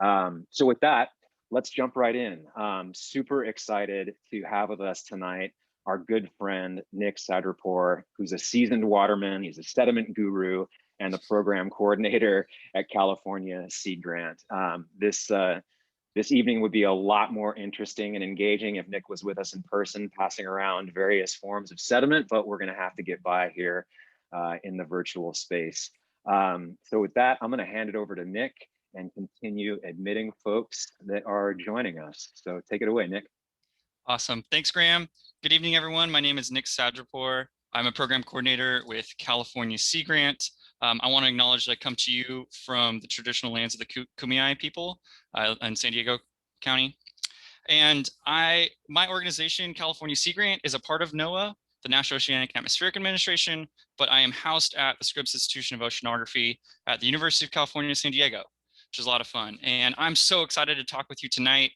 So with that, let's jump right in. Super excited to have with us tonight our good friend, Nick Sadrpour, who's a seasoned waterman. He's a sediment guru and the program coordinator at California Sea Grant. This evening would be a lot more interesting and engaging if Nick was with us in person, passing around various forms of sediment, but we're gonna have to get by here in the virtual space. So with that, I'm gonna hand it over to Nick and continue admitting folks that are joining us. So take it away, Nick. Awesome. Thanks, Graham. Good evening, everyone. My name is Nick Sadrpour. I'm a program coordinator with California Sea Grant. I want to acknowledge that I come to you from the traditional lands of the Kumeyaay people in San Diego County. And my organization, California Sea Grant, is a part of NOAA, the National Oceanic and Atmospheric Administration, but I am housed at the Scripps Institution of Oceanography at the University of California, San Diego, which is a lot of fun. And I'm so excited to talk with you tonight.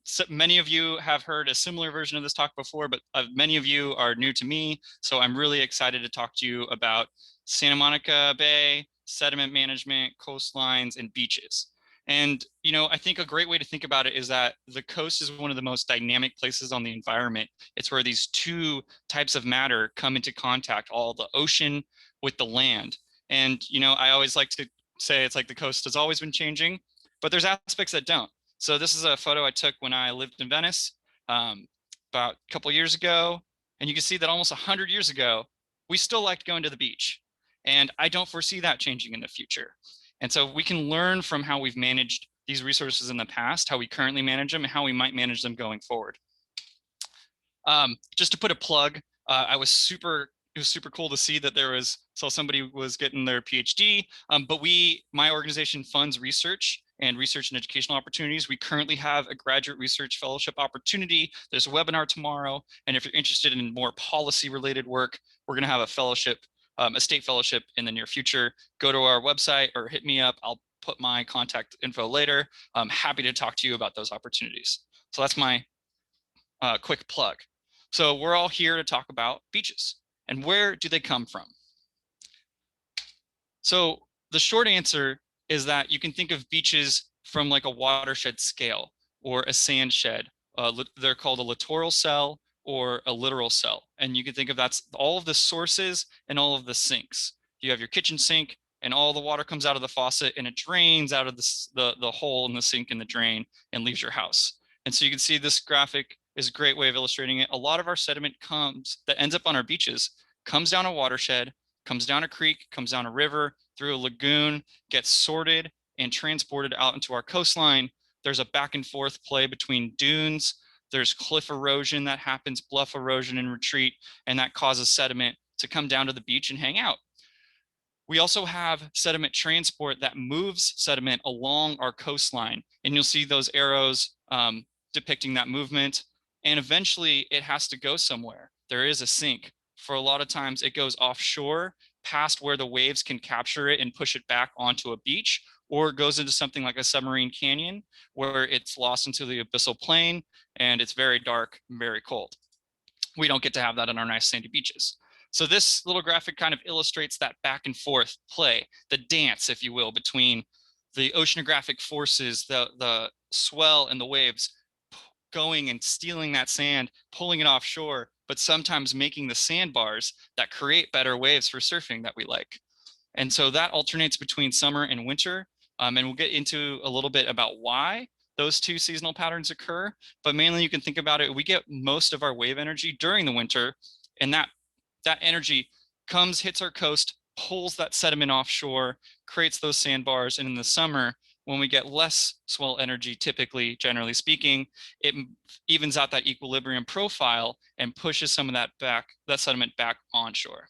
So many of you have heard a similar version of this talk before, but many of you are new to me. So I'm really excited to talk to you about Santa Monica Bay, sediment management, coastlines, and beaches. And, you know, I think a great way to think about it is that the coast is one of the most dynamic places on the environment. It's where these two types of matter come into contact, all the ocean with the land. And, you know, I always like to say it's like the coast has always been changing, but there's aspects that don't. So this is a photo I took when I lived in Venice about a couple years ago. And you can see that almost 100 years ago, we still liked going to the beach. And I don't foresee that changing in the future. And so we can learn from how we've managed these resources in the past, how we currently manage them, and how we might manage them going forward. Just to put a plug, it was super cool to see that saw somebody was getting their PhD, but my organization funds research and educational opportunities. We currently have a graduate research fellowship opportunity. There's a webinar tomorrow, and if you're interested in more policy related work, we're gonna have a fellowship, a state fellowship in the near future. Go to our website or hit me up. I'll put my contact info later. I'm happy to talk to you about those opportunities. So that's my quick plug. So we're all here to talk about beaches and where do they come from? So the short answer is that you can think of beaches from like a watershed scale or a sand shed. They're called a littoral cell or a littoral cell. And you can think of that's all of the sources and all of the sinks. You have your kitchen sink and all the water comes out of the faucet and it drains out of the hole in the sink and the drain and leaves your house. And so you can see this graphic is a great way of illustrating it. A lot of our sediment that ends up on our beaches comes down a watershed, comes down a creek, comes down a river, through a lagoon, gets sorted and transported out into our coastline. There's a back and forth play between dunes. There's cliff erosion that happens, bluff erosion and retreat, and that causes sediment to come down to the beach and hang out. We also have sediment transport that moves sediment along our coastline, and you'll see those arrows depicting that movement. And eventually it has to go somewhere. There is a sink. For a lot of times it goes offshore past where the waves can capture it and push it back onto a beach, or it goes into something like a submarine canyon where it's lost into the abyssal plain and it's very dark and very cold. We don't get to have that on our nice sandy beaches. So this little graphic kind of illustrates that back and forth play, the dance, if you will, between the oceanographic forces, the swell and the waves going and stealing that sand, pulling it offshore, but sometimes making the sandbars that create better waves for surfing that we like. And so that alternates between summer and winter. And we'll get into a little bit about why those two seasonal patterns occur. But mainly you can think about it, we get most of our wave energy during the winter, and that energy comes, hits our coast, pulls that sediment offshore, creates those sandbars. And in the summer, when we get less swell energy, typically, generally speaking, it evens out that equilibrium profile and pushes some of that sediment back onshore.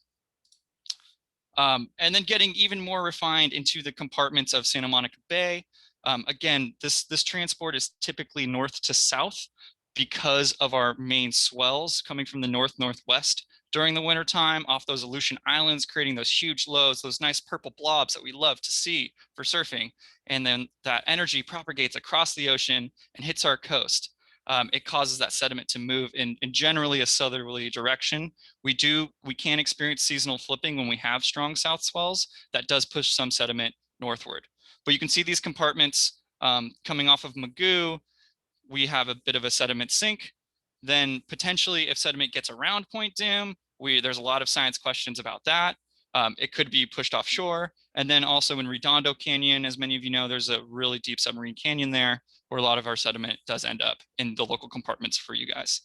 And then getting even more refined into the compartments of Santa Monica Bay. Again, this transport is typically north to south because of our main swells coming from the northwest during the wintertime off those Aleutian Islands, creating those huge lows, those nice purple blobs that we love to see for surfing. And then that energy propagates across the ocean and hits our coast. It causes that sediment to move in generally a southerly direction. We can experience seasonal flipping when we have strong south swells. That does push some sediment northward. But you can see these compartments Coming off of Magoo, we have a bit of a sediment sink. Then potentially if sediment gets around Point Doom, there's a lot of science questions about that. It could be pushed offshore. And then also in Redondo Canyon, as many of you know, there's a really deep submarine canyon there where a lot of our sediment does end up in the local compartments for you guys.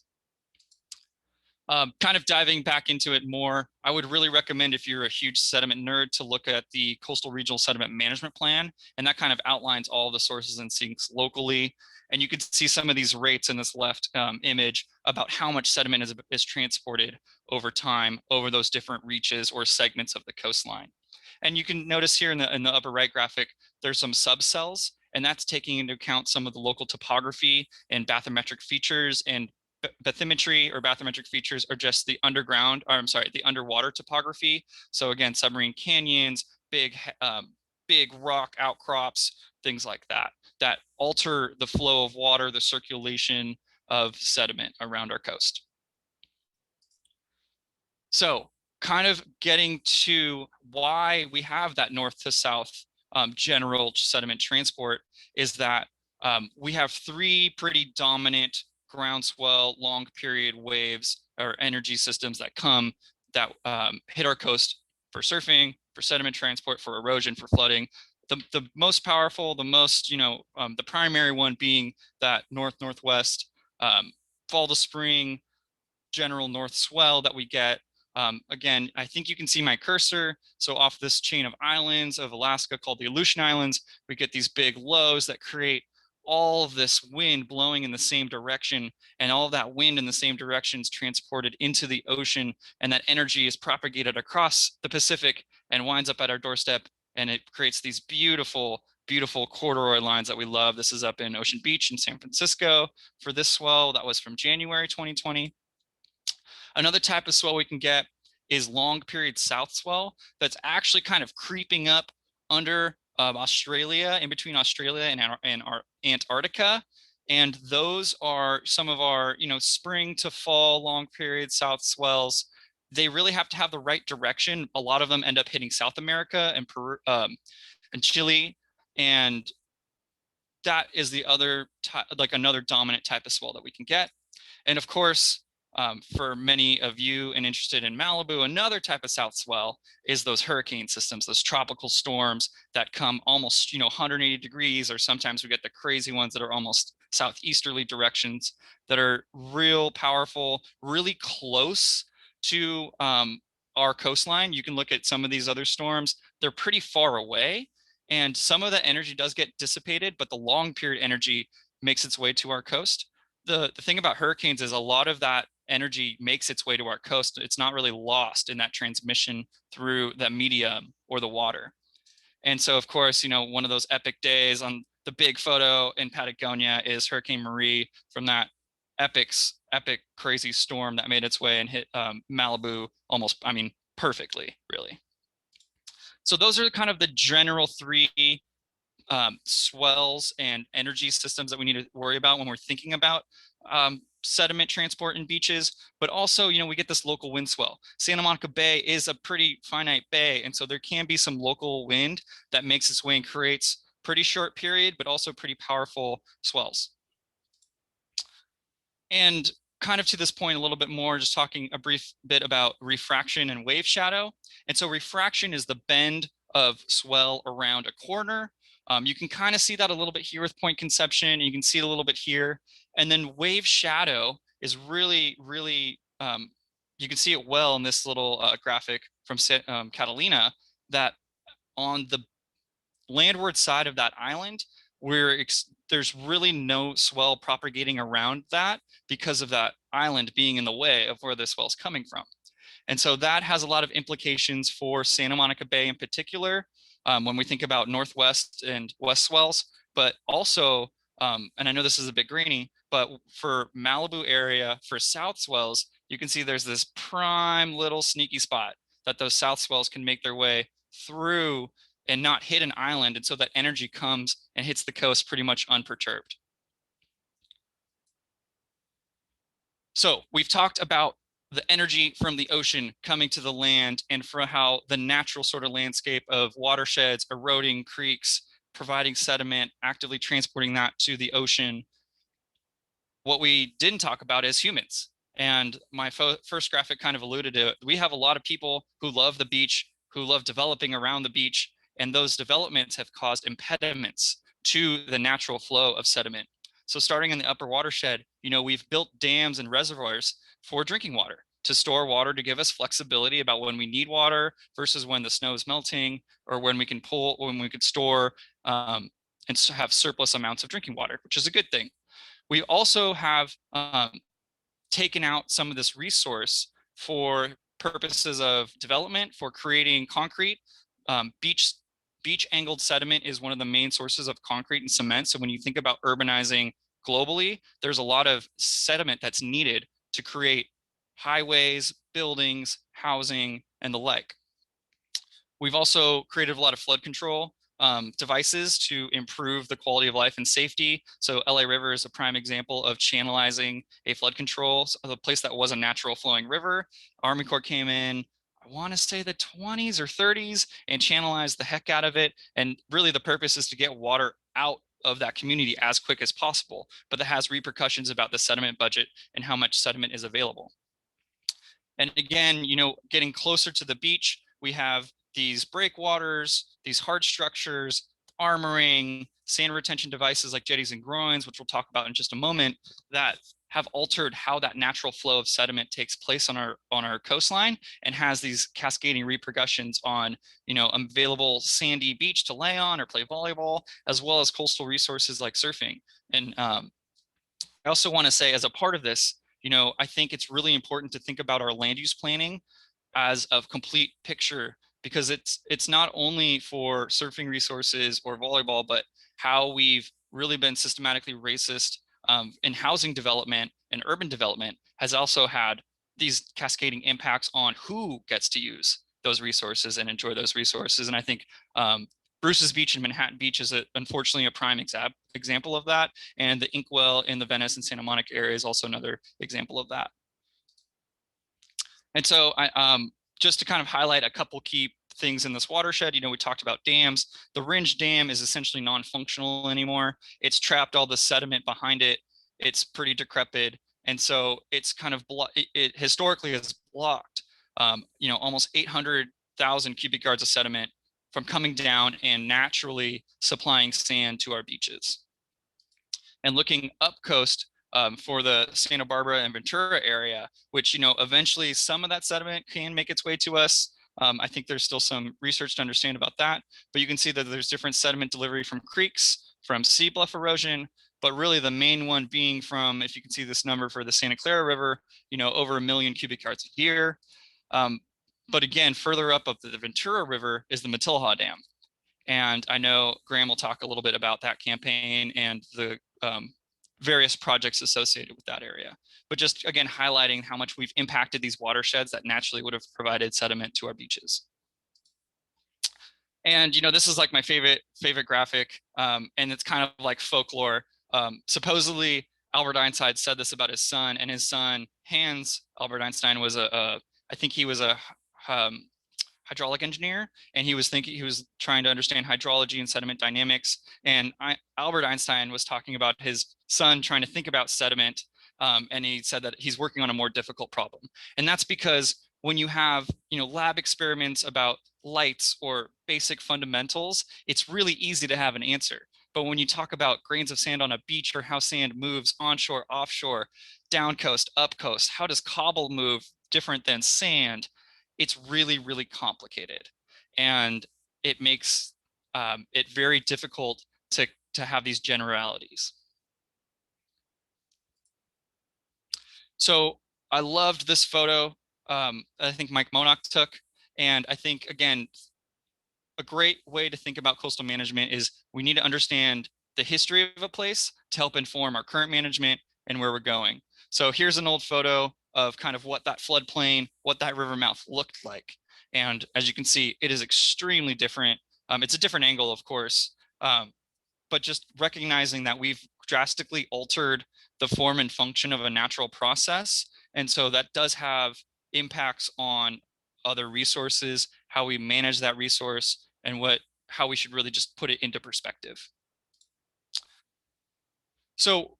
Kind of diving back into it more, I would really recommend, if you're a huge sediment nerd, to look at the Coastal Regional Sediment Management Plan. And that kind of outlines all the sources and sinks locally. And you can see some of these rates in this left image about how much sediment is transported over time over those different reaches or segments of the coastline. And you can notice here in the upper right graphic, there's some subcells, and that's taking into account some of the local topography and bathymetric features. And bathymetry or bathymetric features are just the underground, or I'm sorry, the underwater topography. So again, submarine canyons, big rock outcrops, things like that, that alter the flow of water, the circulation of sediment around our coast. So kind of getting to why we have that north to south general sediment transport is that we have three pretty dominant groundswell long period waves or energy systems that hit our coast for surfing, for sediment transport, for erosion, for flooding. The most powerful, the most, the primary one being that northwest fall to spring general north swell that we get. Again, I think you can see my cursor. So off this chain of islands of Alaska called the Aleutian Islands, we get these big lows that create all of this wind blowing in the same direction, and all of that wind in the same direction is transported into the ocean, and that energy is propagated across the Pacific and winds up at our doorstep, and it creates these beautiful corduroy lines that we love. This is up in Ocean Beach in San Francisco for this swell. That was from January 2020. Another type of swell we can get is long period south swell that's actually kind of creeping up under Australia, in between Australia and our Antarctica. And those are some of our, spring to fall long period south swells. They really have to have the right direction. A lot of them end up hitting South America and Peru, and Chile, and that is the other another dominant type of swell that we can get. And of course, for many of you and interested in Malibu, another type of south swell is those hurricane systems, those tropical storms that come almost 180 degrees, or sometimes we get the crazy ones that are almost southeasterly directions that are real powerful, really close to our coastline. You can look at some of these other storms, they're pretty far away, and some of that energy does get dissipated, but the long period energy makes its way to our coast. The thing about hurricanes is a lot of that energy makes its way to our coast. It's not really lost in that transmission through the medium or the water. And so, of course, one of those epic days on the big photo in Patagonia is Hurricane Marie, from that epic crazy storm that made its way and hit Malibu perfectly, really. So those are kind of the general three swells and energy systems that we need to worry about when we're thinking about sediment transport in beaches. But also, we get this local wind swell. Santa Monica Bay is a pretty finite bay, and so there can be some local wind that makes its way and creates pretty short period, but also pretty powerful swells. And kind of to this point a little bit more, just talking a brief bit about refraction and wave shadow. And so refraction is the bend of swell around a corner. You can kind of see that a little bit here with Point Conception. You can see it a little bit here. And then wave shadow is really, really, you can see it well in this little graphic from Catalina, that on the landward side of that island, there's really no swell propagating around that because of that island being in the way of where the swell is coming from. And so that has a lot of implications for Santa Monica Bay in particular, when we think about northwest and west swells, but also, and I know this is a bit grainy, but for Malibu area, for south swells, you can see there's this prime little sneaky spot that those south swells can make their way through and not hit an island. And so that energy comes and hits the coast pretty much unperturbed. So we've talked about the energy from the ocean coming to the land, and for how the natural sort of landscape of watersheds, eroding creeks, providing sediment, actively transporting that to the ocean. What we didn't talk about is humans. And my first graphic kind of alluded to it. We have a lot of people who love the beach, who love developing around the beach, and those developments have caused impediments to the natural flow of sediment. So starting in the upper watershed, we've built dams and reservoirs for drinking water, to store water, to give us flexibility about when we need water versus when the snow is melting, or when we can store and have surplus amounts of drinking water, which is a good thing. We also have taken out some of this resource for purposes of development, for creating concrete. Beach angled sediment is one of the main sources of concrete and cement. So when you think about urbanizing globally, there's a lot of sediment that's needed to create highways, buildings, housing, and the like. We've also created a lot of flood control devices to improve the quality of life and safety. So LA River is a prime example of channelizing a flood control, a place that was a natural flowing river. Army Corps came in, I want to say the 20s or 30s, and channelized the heck out of it. And really the purpose is to get water out of that community as quick as possible, but that has repercussions about the sediment budget and how much sediment is available. And again, getting closer to the beach, we have these breakwaters, these hard structures, armoring, sand retention devices like jetties and groins, which we'll talk about in just a moment, that have altered how that natural flow of sediment takes place on our coastline, and has these cascading repercussions on available sandy beach to lay on or play volleyball, as well as coastal resources like surfing. And I also want to say, as a part of this, I think it's really important to think about our land use planning as a complete picture, because it's not only for surfing resources or volleyball, but how we've really been systematically racist in housing development and urban development has also had these cascading impacts on who gets to use those resources and enjoy those resources. And I think Bruce's Beach and Manhattan Beach is unfortunately a prime example of that. And the Inkwell in the Venice and Santa Monica area is also another example of that. And so just to kind of highlight a couple key things in this watershed, we talked about dams. The Ringe Dam is essentially non-functional anymore. It's trapped all the sediment behind it. It's pretty decrepit. And so it's kind of, it historically has blocked, almost 800,000 cubic yards of sediment from coming down and naturally supplying sand to our beaches. And looking up coast, for the Santa Barbara and Ventura area, which, eventually some of that sediment can make its way to us. I think there's still some research to understand about that, but you can see that there's different sediment delivery from creeks, from sea bluff erosion, but really the main one being from, if you can see this number for the Santa Clara River, over 1 million cubic yards a year. But again, further up of the Ventura River is the Matilha Dam. And I know Graham will talk a little bit about that campaign and the various projects associated with that area, but just again highlighting how much we've impacted these watersheds that naturally would have provided sediment to our beaches. And this is like my favorite graphic, and it's kind of like folklore. Supposedly Albert Einstein said this about his son, and his son Hans Albert Einstein was I think he was a hydraulic engineer, and he was trying to understand hydrology and sediment dynamics. And Albert Einstein was talking about his son trying to think about sediment, and he said that he's working on a more difficult problem. And that's because when you have lab experiments about lights or basic fundamentals, it's really easy to have an answer. But when you talk about grains of sand on a beach, or how sand moves onshore, offshore, down coast, up coast, how does cobble move different than sand? It's really, really complicated, and it makes it very difficult to have these generalities. So I loved this photo. I think Mike Monock took, and I think, again, a great way to think about coastal management is we need to understand the history of a place to help inform our current management and where we're going. So here's an old photo of kind of what that floodplain, what that river mouth looked like. And as you can see, it is extremely different. It's a different angle, of course, but just recognizing that we've drastically altered the form and function of a natural process. And so that does have impacts on other resources, how we manage that resource, and how we should really just put it into perspective. So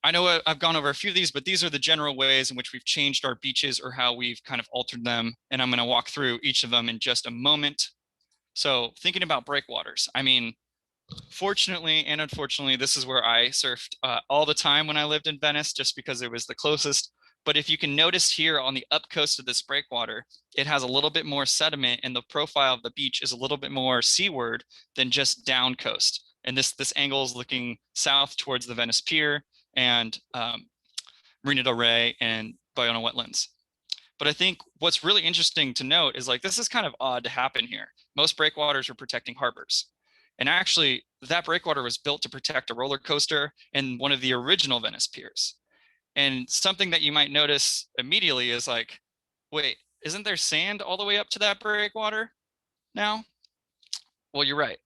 I know I've gone over a few of these, but these are the general ways in which we've changed our beaches or how we've kind of altered them. And I'm going to walk through each of them in just a moment. So thinking about breakwaters, I mean, fortunately and unfortunately, this is where I surfed all the time when I lived in Venice, just because it was the closest. But if you can notice here on the up coast of this breakwater, it has a little bit more sediment, and the profile of the beach is a little bit more seaward than just down coast. And this angle is looking south towards the Venice Pier and Marina del Rey and Bayona wetlands. But I think what's really interesting to note is like, this is kind of odd to happen here. Most breakwaters are protecting harbors. And actually that breakwater was built to protect a roller coaster and one of the original Venice piers. And something that you might notice immediately is like, wait, isn't there sand all the way up to that breakwater now? Well, you're right.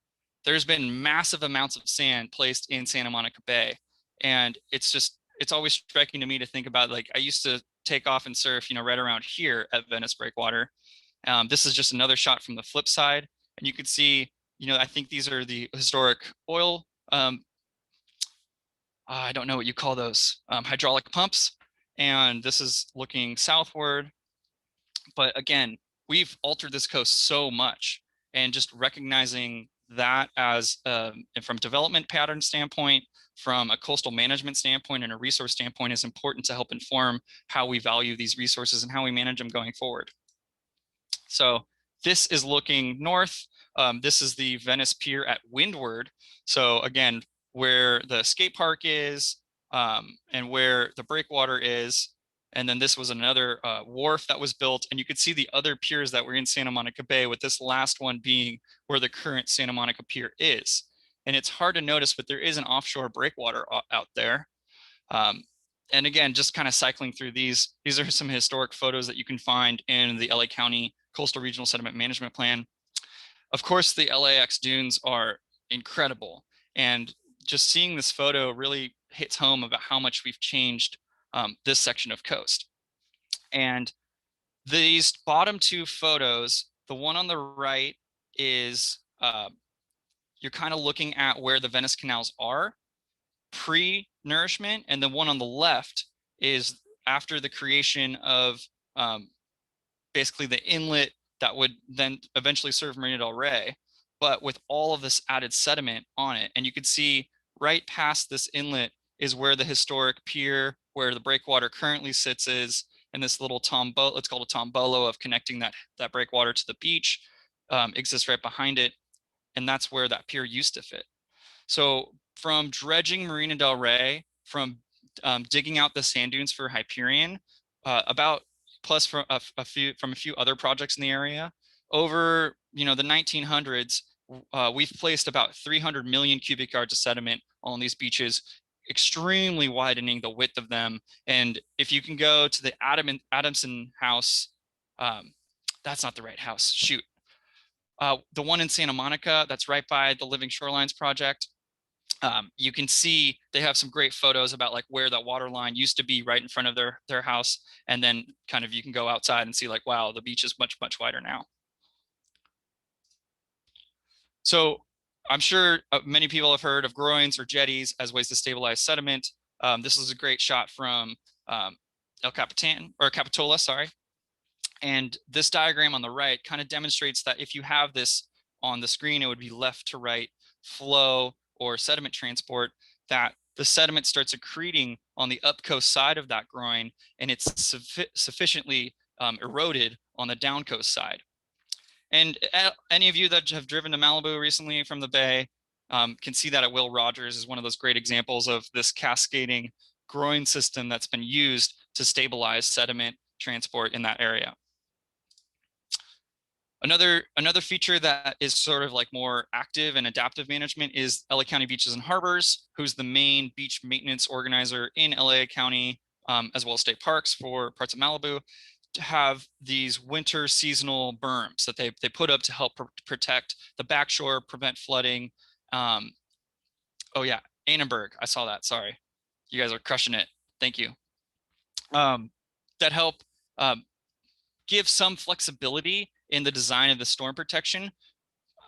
There's been massive amounts of sand placed in Santa Monica Bay. And it's always striking to me to think about, like, I used to take off and surf, right around here at Venice Breakwater. This is just another shot from the flip side. And you can see, I think these are the historic oil, I don't know what you call those, hydraulic pumps. And this is looking southward. But again, we've altered this coast so much, and just recognizing that as from development pattern standpoint, from a coastal management standpoint and a resource standpoint is important to help inform how we value these resources and how we manage them going forward. So this is looking north. This is the Venice Pier at windward. So again, where the skate park is and where the breakwater is. And then this was another wharf that was built, and you could see the other piers that were in Santa Monica Bay, with this last one being where the current Santa Monica Pier is. And it's hard to notice, but there is an offshore breakwater out there. And again, just kind of cycling through these are some historic photos that you can find in the LA County Coastal Regional Sediment Management Plan. Of course, the LAX dunes are incredible. And just seeing this photo really hits home about how much we've changed this section of coast. And these bottom two photos, the one on the right is you're kind of looking at where the Venice canals are pre-nourishment, and the one on the left is after the creation of basically the inlet that would then eventually serve Marina del Rey, but with all of this added sediment on it. And you could see right past this inlet is where the historic pier, where the breakwater currently sits, is, and this little tombolo, it's called a tombolo of connecting that breakwater to the beach, exists right behind it. And that's where that pier used to fit. So from dredging Marina del Rey, from digging out the sand dunes for Hyperion, plus from a few other projects in the area, over the 1900s, we've placed about 300 million cubic yards of sediment on these beaches, extremely widening the width of them. And if you can go to the Adamson house, that's not the right house, shoot. The one in Santa Monica, that's right by the Living Shorelines project. You can see they have some great photos about like where that water line used to be right in front of their house. And then kind of you can go outside and see like, wow, the beach is much, much wider now. So I'm sure many people have heard of groins or jetties as ways to stabilize sediment. This is a great shot from El Capitan, or Capitola, sorry. And this diagram on the right kind of demonstrates that if you have this on the screen, it would be left to right flow or sediment transport, that the sediment starts accreting on the up coast side of that groin, and it's sufficiently eroded on the down coast side. And any of you that have driven to Malibu recently from the bay can see that at Will Rogers is one of those great examples of this cascading groin system that's been used to stabilize sediment transport in that area. Another feature that is sort of like more active and adaptive management is LA County Beaches and Harbors, who's the main beach maintenance organizer in LA County, as well as state parks for parts of Malibu, to have these winter seasonal berms that they put up to help protect the backshore, prevent flooding. Oh yeah, Annenberg, I saw that, sorry. You guys are crushing it, thank you. That help give some flexibility in the design of the storm protection.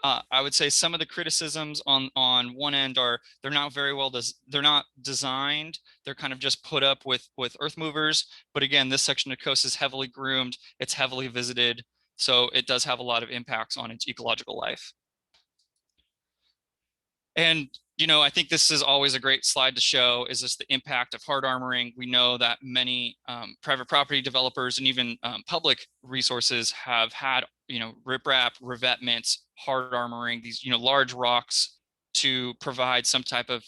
I would say some of the criticisms on one end are they're not very well they're not designed. They're kind of just put up with earth movers. But again, this section of coast is heavily groomed. It's heavily visited, so it does have a lot of impacts on its ecological life. And I think this is always a great slide to show is just the impact of hard armoring. We know that many private property developers and even public resources have had, riprap, revetments, hard armoring, these, large rocks to provide some type of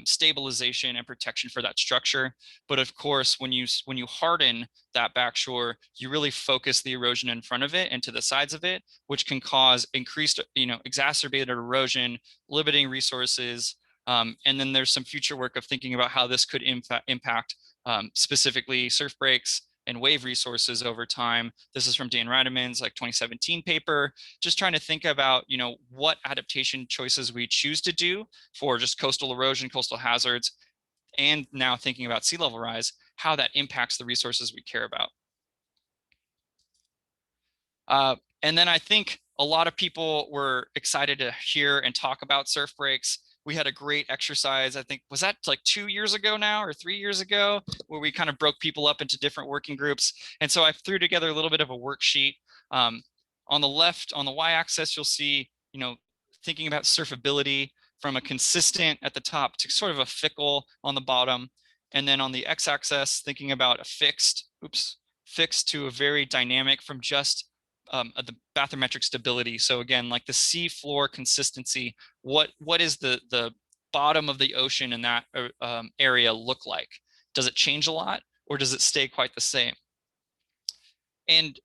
stabilization and protection for that structure. But of course, when you harden that backshore, you really focus the erosion in front of it and to the sides of it, which can cause increased, exacerbated erosion, limiting resources. And then there's some future work of thinking about how this could impact specifically surf breaks and wave resources over time. This is from Dan Reideman's 2017 paper, just trying to think about, what adaptation choices we choose to do for just coastal erosion, coastal hazards, and now thinking about sea level rise, how that impacts the resources we care about. And then I think a lot of people were excited to hear and talk about surf breaks. We had a great exercise, I think, was that like 2 years ago now or 3 years ago, where we kind of broke people up into different working groups. And so I threw together a little bit of a worksheet. On the left, on the y-axis, you'll see, thinking about surfability from a consistent at the top to sort of a fickle on the bottom. And then on the x-axis, thinking about a fixed to a very dynamic from just the bathymetric stability. So again, like the sea floor consistency, what is the bottom of the ocean in that area look like? Does it change a lot or does it stay quite the same? And,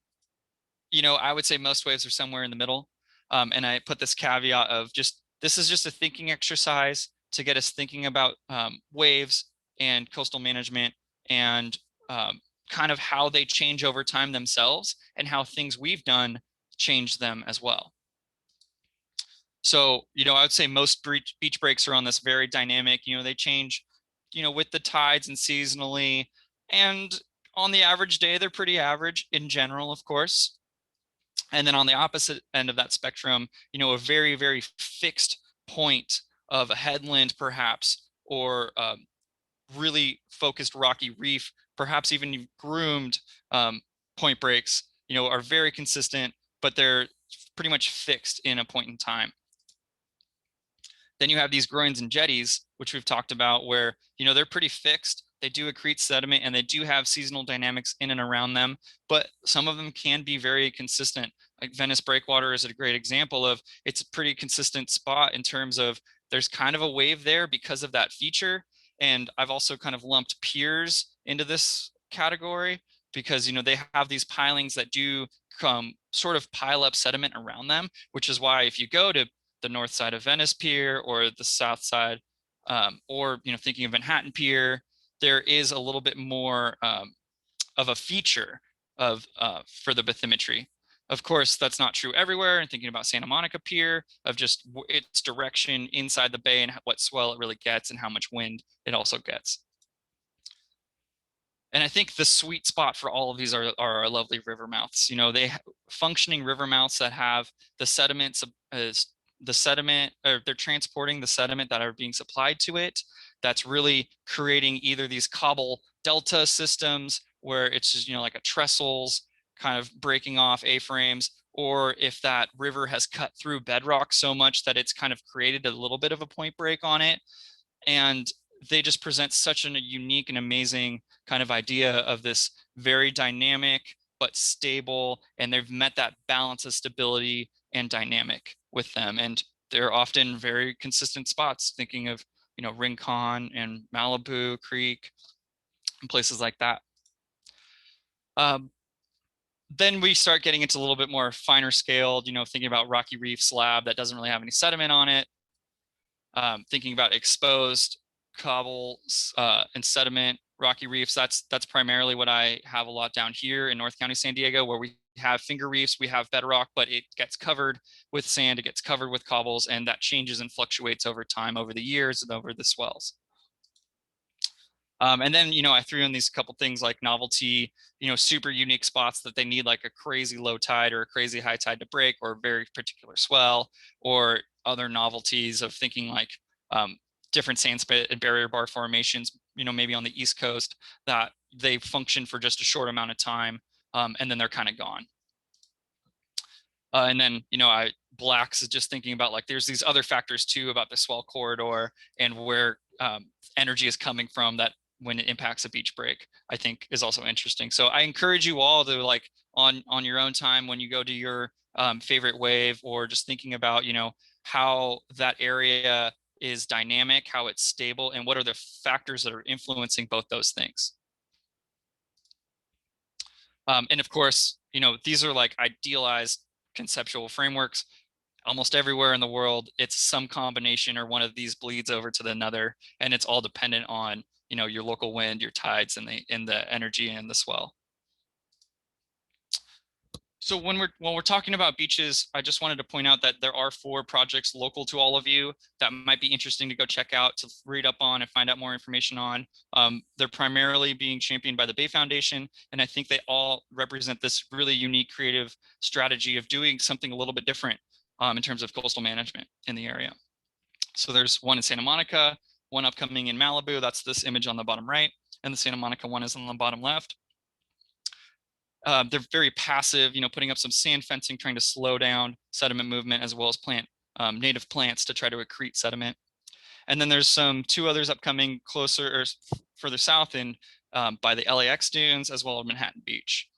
I would say most waves are somewhere in the middle. And I put this caveat of this is just a thinking exercise to get us thinking about waves and coastal management and kind of how they change over time themselves and how things we've done change them as well. So, I would say most beach breaks are on this very dynamic, they change, with the tides and seasonally, and on the average day, they're pretty average in general, of course. And then on the opposite end of that spectrum, a very, very fixed point of a headland perhaps, or really focused rocky reef, perhaps even groomed point breaks, are very consistent, but they're pretty much fixed in a point in time. Then you have these groins and jetties, which we've talked about, where, they're pretty fixed. They do accrete sediment and they do have seasonal dynamics in and around them, but some of them can be very consistent. Like Venice Breakwater is a great example of it's a pretty consistent spot in terms of there's kind of a wave there because of that feature. And I've also kind of lumped piers into this category because, they have these pilings that do sort of pile up sediment around them, which is why if you go to the north side of Venice Pier or the south side, or, thinking of Manhattan Pier, there is a little bit more of a feature of for the bathymetry. Of course, that's not true everywhere. And thinking about Santa Monica Pier, of just its direction inside the bay and what swell it really gets and how much wind it also gets. And I think the sweet spot for all of these are our lovely river mouths. They functioning river mouths that have the sediments the sediment, or they're transporting the sediment that are being supplied to it. That's really creating either these cobble delta systems where it's just, like a trestles kind of breaking off A-frames, or if that river has cut through bedrock so much that it's kind of created a little bit of a point break on it. And they just present such a unique and amazing kind of idea of this very dynamic but stable, and they've met that balance of stability and dynamic with them. And they're often very consistent spots, thinking of, Rincon and Malibu Creek and places like that. Then we start getting into a little bit more finer scaled, thinking about rocky reef slab that doesn't really have any sediment on it. Thinking about exposed cobbles and sediment rocky reefs. That's primarily what I have a lot down here in North County, San Diego, where we have finger reefs, we have bedrock, but it gets covered with sand, it gets covered with cobbles, and that changes and fluctuates over time, over the years and over the swells. And then, I threw in these couple things like novelty, super unique spots that they need like a crazy low tide or a crazy high tide to break, or a very particular swell, or other novelties of thinking like different sandspit and barrier bar formations, maybe on the East Coast, that they function for just a short amount of time, and then they're kind of gone. And then, blacks is just thinking about like, there's these other factors too about the swell corridor and where energy is coming from, that when it impacts a beach break, I think is also interesting. So I encourage you all to like on your own time, when you go to your favorite wave, or just thinking about, how that area is dynamic, how it's stable, and what are the factors that are influencing both those things. And of course, these are like idealized conceptual frameworks. Almost everywhere in the world, it's some combination or one of these bleeds over to the another, and it's all dependent on, your local wind, your tides, and the energy and the swell. So when we're talking about beaches, I just wanted to point out that there are 4 projects local to all of you that might be interesting to go check out, to read up on and find out more information on. They're primarily being championed by the Bay Foundation, and I think they all represent this really unique creative strategy of doing something a little bit different in terms of coastal management in the area. So there's one in Santa Monica, one upcoming in Malibu, that's this image on the bottom right, and the Santa Monica one is on the bottom left. They're very passive, putting up some sand fencing, trying to slow down sediment movement, as well as plant native plants to try to accrete sediment. And then there's 2 others upcoming closer or further south in by the LAX dunes, as well as Manhattan Beach.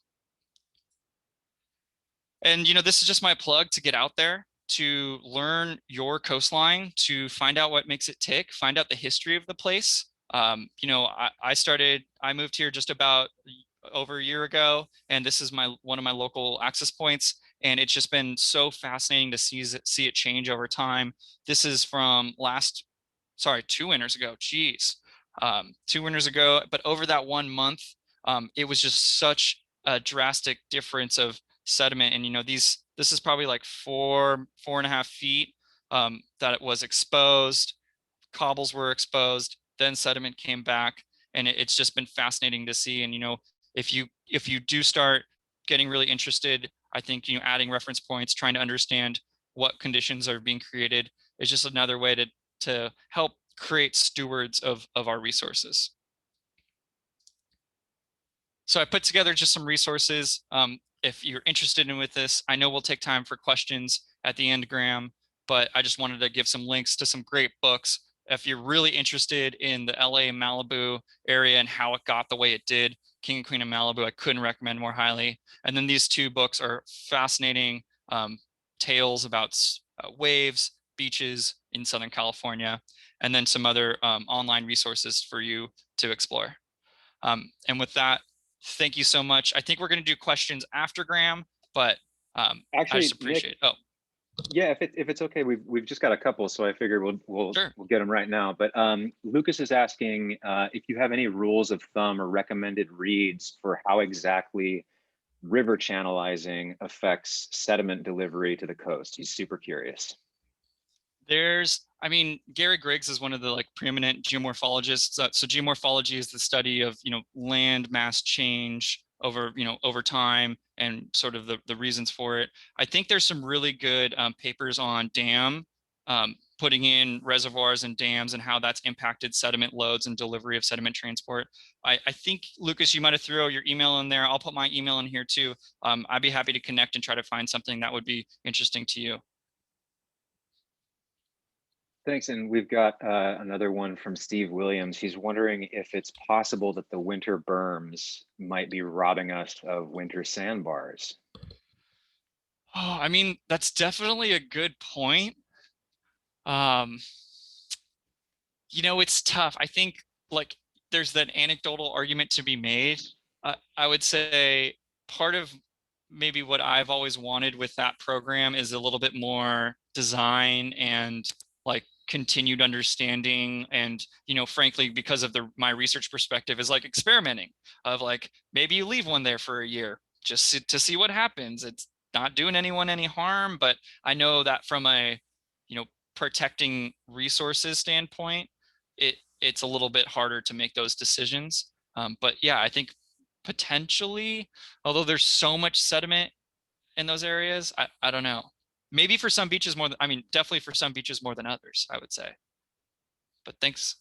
And this is just my plug to get out there, to learn your coastline, to find out what makes it tick, find out the history of the place. I moved here just about over a year ago, and this is one of my local access points, and it's just been so fascinating to see it change over time. This is from 2 winters ago, 2 winters ago, but over that 1 month, it was just such a drastic difference of sediment. And this is probably like 4.5 feet that it was exposed, cobbles were exposed, then sediment came back, and it's just been fascinating to see. And if you do start getting really interested, I think adding reference points, trying to understand what conditions are being created, is just another way to help create stewards of our resources. So I put together just some resources. If you're interested in with this, I know we'll take time for questions at the end, Graham, but I just wanted to give some links to some great books. If you're really interested in the LA Malibu area and how it got the way it did, King and Queen of Malibu, I couldn't recommend more highly. And then these 2 books are fascinating tales about waves, beaches in Southern California, and then some other online resources for you to explore. And with that, thank you so much. I think we're going to do questions after Graham, but Actually, I just appreciate Nick, it. yeah, if it's okay, we've just got a couple, so I figure we'll Sure. get them right now. But Lucas is asking if you have any rules of thumb or recommended reads for how exactly river channelizing affects sediment delivery to the coast. He's super curious. Gary Griggs is one of the like preeminent geomorphologists. So geomorphology is the study of, land mass change over time, and sort of the reasons for it. I think there's some really good papers on putting in reservoirs and dams and how that's impacted sediment loads and delivery of sediment transport. I think, Lucas, you might have thrown your email in there. I'll put my email in here too. I'd be happy to connect and try to find something that would be interesting to you. Thanks. And we've got another one from Steve Williams. He's wondering if it's possible that the winter berms might be robbing us of winter sandbars. Oh, that's definitely a good point. It's tough. I think like there's that anecdotal argument to be made. I would say part of maybe what I've always wanted with that program is a little bit more design and like continued understanding. And, frankly, because of my research perspective is like experimenting of like, maybe you leave one there for a year just to see what happens. It's not doing anyone any harm, but I know that from a, protecting resources standpoint, it's a little bit harder to make those decisions. But yeah, I think potentially, although there's so much sediment in those areas, I don't know. Maybe for some beaches more than, I mean, definitely for some beaches more than others, I would say. But thanks,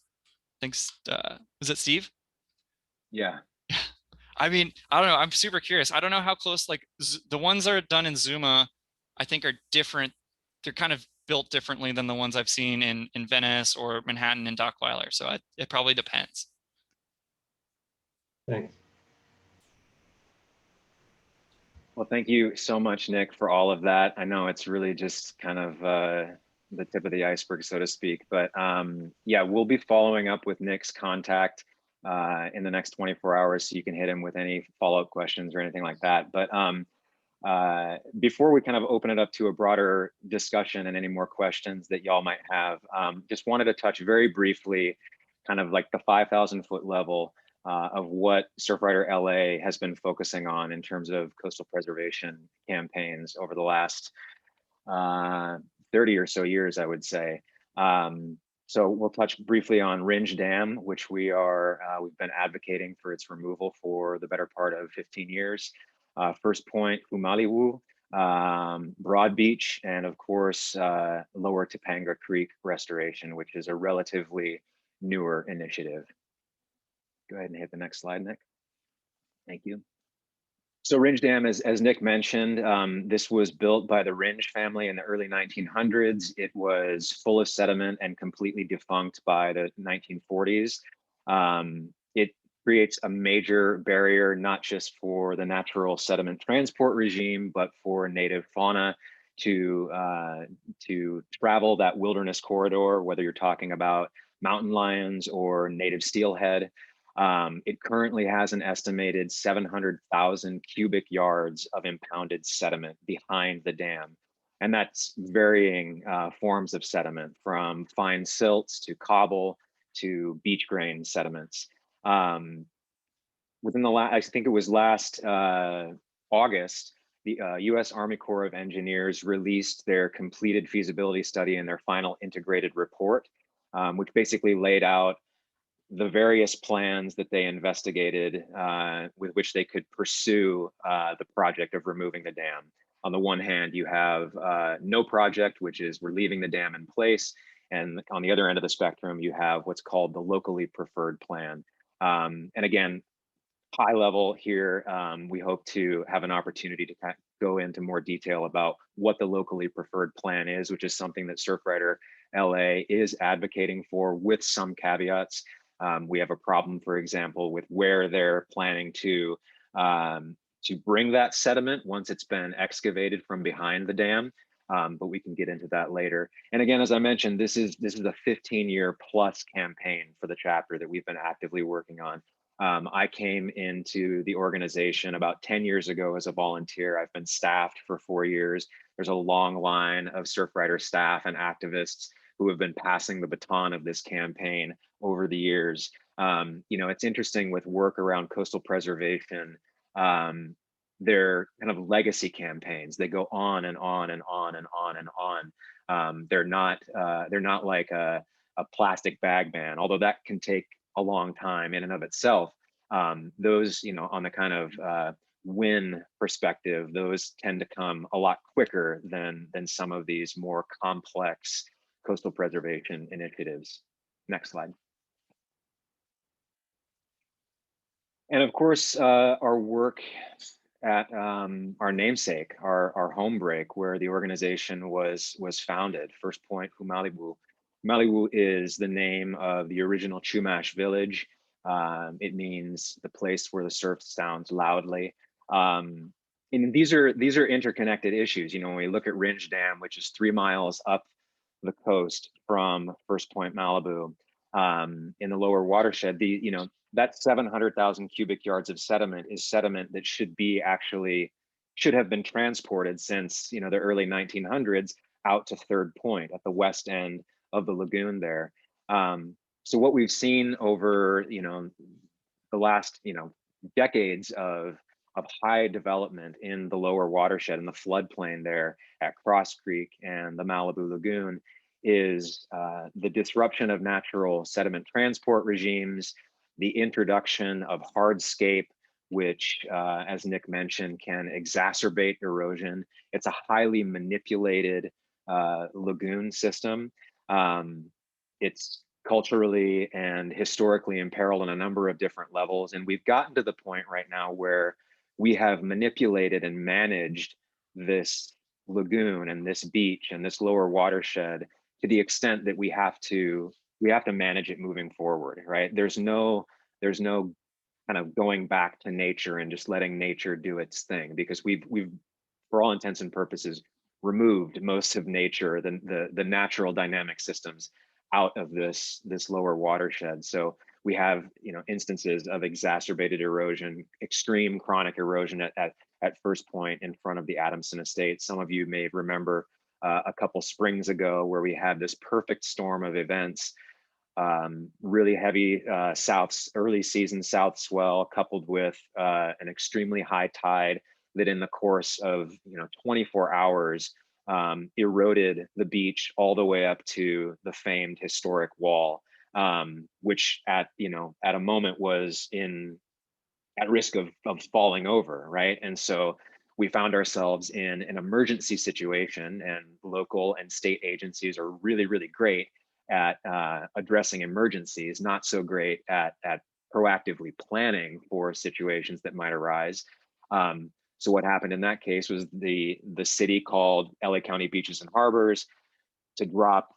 is it Steve? Yeah. I mean, I don't know. I'm super curious. I don't know how close, like the ones that are done in Zuma, I think are different. They're kind of built differently than the ones I've seen in Venice or Manhattan and Dockweiler. So it probably depends. Thanks. Well, thank you so much, Nick, for all of that. I know it's really just kind of the tip of the iceberg, so to speak. But yeah, we'll be following up with Nick's contact in the next 24 hours, so you can hit him with any follow-up questions or anything like that. But before we kind of open it up to a broader discussion and any more questions that y'all might have, just wanted to touch very briefly, kind of like the 5,000-foot level of what Surfrider LA has been focusing on in terms of coastal preservation campaigns over the last 30 or so years, I would say. So we'll touch briefly on Ringe Dam, which we've been advocating for its removal for the better part of 15 years. First Point, Humaliwu, Broad Beach, and of course, Lower Topanga Creek restoration, which is a relatively newer initiative. Go ahead and hit the next slide, Nick. Thank you. So Ringe Dam, as Nick mentioned, this was built by the Ringe family in the early 1900s. It was full of sediment and completely defunct by the 1940s. It creates a major barrier, not just for the natural sediment transport regime, but for native fauna to travel that wilderness corridor, whether you're talking about mountain lions or native steelhead. It currently has an estimated 700,000 cubic yards of impounded sediment behind the dam. And that's varying forms of sediment, from fine silts to cobble to beach grain sediments. Within the last, I think it was last August, the US Army Corps of Engineers released their completed feasibility study and their final integrated report, which basically laid out the various plans that they investigated with which they could pursue the project of removing the dam. On the one hand, you have no project, which is we're leaving the dam in place. And on the other end of the spectrum, you have what's called the locally preferred plan. And again, high level here, we hope to have an opportunity to kind of go into more detail about what the locally preferred plan is, which is something that Surfrider LA is advocating for with some caveats. We have a problem, for example, with where they're planning to bring that sediment once it's been excavated from behind the dam, but we can get into that later. And again, as I mentioned, this is a 15-year plus campaign for the chapter that we've been actively working on. I came into the organization about 10 years ago as a volunteer. I've been staffed for 4 years. There's a long line of Surfrider staff and activists who have been passing the baton of this campaign over the years. You know, it's interesting with work around coastal preservation, they're kind of legacy campaigns. They go on and on and on and on and on. They're not like a plastic bag ban, although that can take a long time in and of itself. Those, you know, on the kind of win perspective, those tend to come a lot quicker than some of these more complex coastal preservation initiatives. Next slide. And of course, our work at our namesake, our home break, where the organization was founded, First Point Humaliwu. Humaliwu is the name of the original Chumash village. It means the place where the surf sounds loudly. And these are interconnected issues. You know, when we look at Ringe Dam, which is 3 miles up the coast from First Point Malibu, in the lower watershed, that 700,000 cubic yards of sediment is sediment that should have been transported since, you know, the early 1900s out to Third Point at the west end of the lagoon there. So what we've seen over, you know, the last, you know, decades of high development in the lower watershed and the floodplain there at Cross Creek and the Malibu Lagoon is the disruption of natural sediment transport regimes, the introduction of hardscape, which, as Nick mentioned, can exacerbate erosion. It's a highly manipulated lagoon system. It's culturally and historically imperiled on a number of different levels. And we've gotten to the point right now where we have manipulated and managed this lagoon and this beach and this lower watershed to the extent that we have to manage it moving forward, right? There's no kind of going back to nature and just letting nature do its thing, because we've for all intents and purposes removed most of nature, the natural dynamic systems out of this lower watershed. So we have, you know, instances of exacerbated erosion, extreme chronic erosion at First Point in front of the Adamson estate. Some of you may remember a couple springs ago where we had this perfect storm of events, really heavy early season south swell, coupled with an extremely high tide that in the course of 24 hours eroded the beach all the way up to the famed historic wall, which at a moment was at risk of falling over, right? And so we found ourselves in an emergency situation, and local and state agencies are really, really great at addressing emergencies, not so great at proactively planning for situations that might arise. So what happened in that case was the city called LA County Beaches and Harbors to drop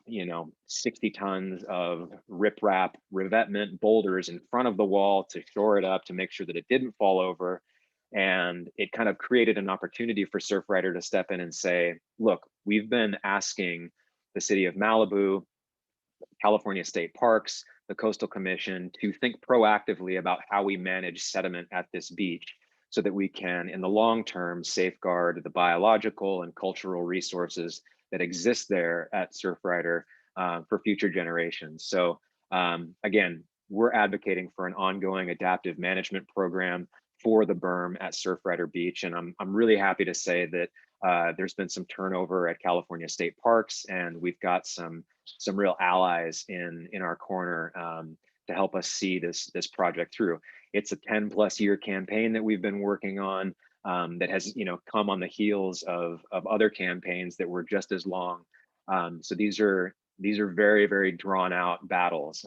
60 tons of riprap revetment boulders in front of the wall to shore it up, to make sure that it didn't fall over. And it kind of created an opportunity for Surfrider to step in and say, look, we've been asking the city of Malibu, California State Parks, the Coastal Commission to think proactively about how we manage sediment at this beach, so that we can, in the long term, safeguard the biological and cultural resources that exist there at Surfrider for future generations. So again, we're advocating for an ongoing adaptive management program for the berm at Surfrider Beach. And I'm really happy to say that there's been some turnover at California State Parks, and we've got some real allies in our corner to help us see this project through. It's a 10+ year campaign that we've been working on that has come on the heels of other campaigns that were just as long. So these are very, very drawn out battles,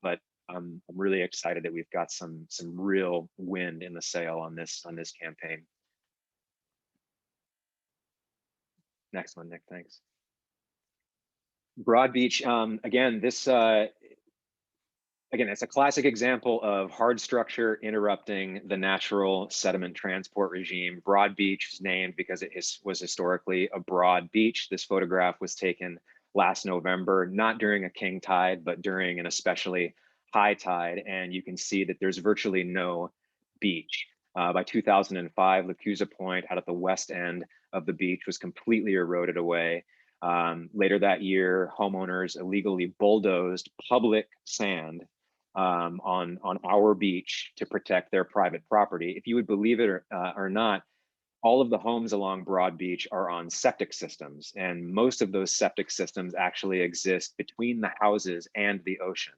but I'm really excited that we've got some real wind in the sail on this campaign. Next one, Nick, thanks. Broad Beach, again, this it's a classic example of hard structure interrupting the natural sediment transport regime. Broad Beach is named because it was historically a broad beach. This photograph was taken last November, not during a king tide, but during an especially high tide. And you can see that there's virtually no beach. By 2005, Lacusa Point out at the west end of the beach was completely eroded away. Later that year, homeowners illegally bulldozed public sand on our beach to protect their private property. If you would believe it or not, all of the homes along Broad Beach are on septic systems, and most of those septic systems actually exist between the houses and the ocean.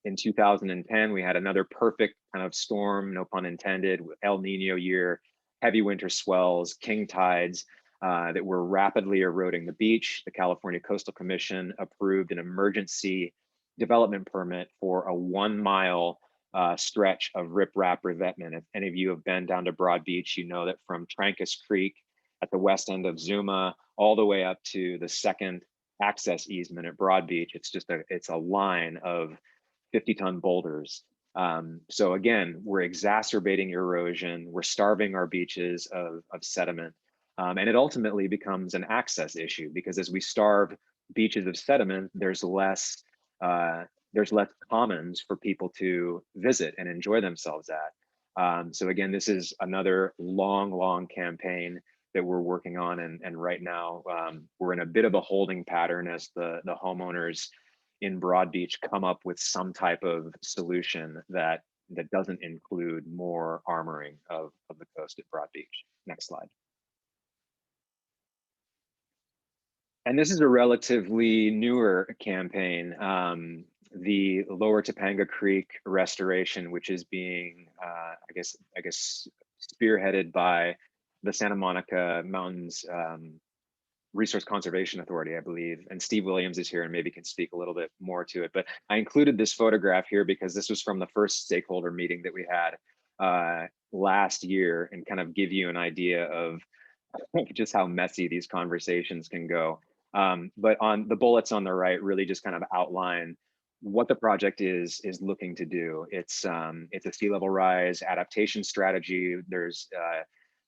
In 2010, we had another perfect kind of storm, no pun intended, El Nino year, heavy winter swells, king tides that were rapidly eroding the beach. The California Coastal Commission approved an emergency development permit for a 1 mile stretch of riprap revetment. If any of you have been down to Broad Beach, you know that from Trancas Creek at the west end of Zuma all the way up to the second access easement at Broad Beach, it's a line of 50-ton boulders. So again, we're exacerbating erosion, we're starving our beaches of sediment, and it ultimately becomes an access issue, because as we starve beaches of sediment, there's less commons for people to visit and enjoy themselves at. So again, this is another long campaign that we're working on, and right now we're in a bit of a holding pattern as the homeowners in Broad Beach come up with some type of solution that doesn't include more armoring of the coast at Broad Beach. Next slide. And this is a relatively newer campaign, the Lower Topanga Creek restoration, which is being, I guess, spearheaded by the Santa Monica Mountains Resource Conservation Authority, I believe. And Steve Williams is here and maybe can speak a little bit more to it. But I included this photograph here because this was from the first stakeholder meeting that we had last year, and kind of give you an idea of just how messy these conversations can go. But on the bullets on the right really just kind of outline what the project is looking to do. It's a sea level rise adaptation strategy. There's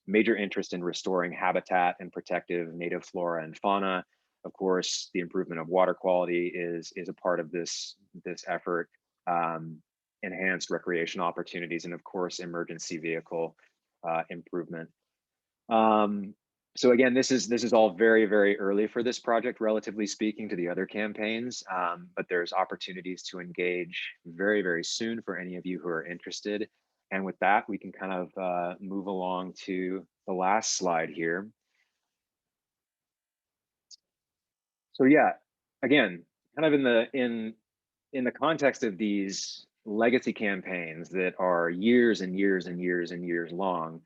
major interest in restoring habitat and protective native flora and fauna. Of course, the improvement of water quality is a part of this effort. Enhanced recreation opportunities, and of course, emergency vehicle improvement. So again, this is all very, very early for this project, relatively speaking to the other campaigns, but there's opportunities to engage very, very soon for any of you who are interested. And with that, we can kind of move along to the last slide here. So yeah, again, kind of in the context of these legacy campaigns that are years and years and years and years long,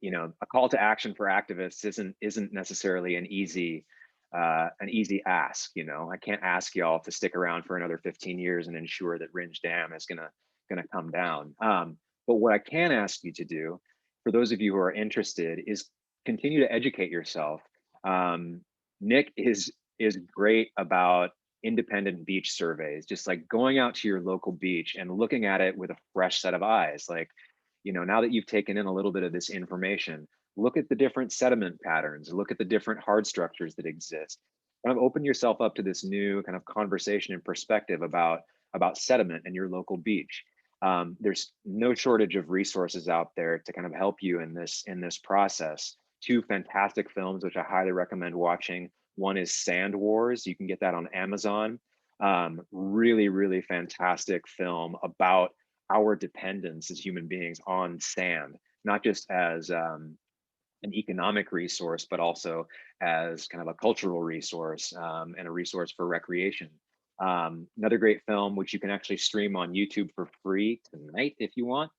you know, a call to action for activists isn't necessarily an easy ask. You know, I can't ask y'all to stick around for another 15 years and ensure that Ringe Dam is gonna come down. But what I can ask you to do, for those of you who are interested, is continue to educate yourself. Nick is great about independent beach surveys, just like going out to your local beach and looking at it with a fresh set of eyes. Like, you know, now that you've taken in a little bit of this information, look at the different sediment patterns, look at the different hard structures that exist. Kind of open yourself up to this new kind of conversation and perspective about sediment and your local beach. There's no shortage of resources out there to kind of help you in this process. Two fantastic films, which I highly recommend watching. One is Sand Wars. You can get that on Amazon. Really, really fantastic film about our dependence as human beings on sand, not just as an economic resource, but also as kind of a cultural resource and a resource for recreation. Another great film, which you can actually stream on YouTube for free tonight if you want,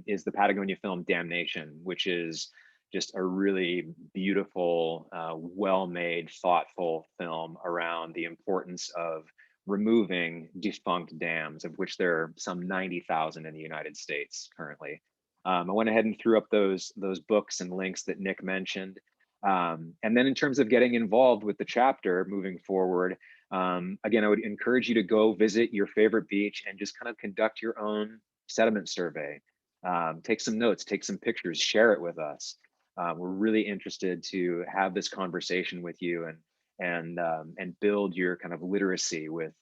is the Patagonia film Damnation, which is just a really beautiful, well-made, thoughtful film around the importance of removing defunct dams, of which there are some 90,000 in the United States currently. I went ahead and threw up those books and links that Nick mentioned. And then in terms of getting involved with the chapter moving forward, again, I would encourage you to go visit your favorite beach and just kind of conduct your own sediment survey. Take some notes, take some pictures, share it with us. We're really interested to have this conversation with you and build your kind of literacy with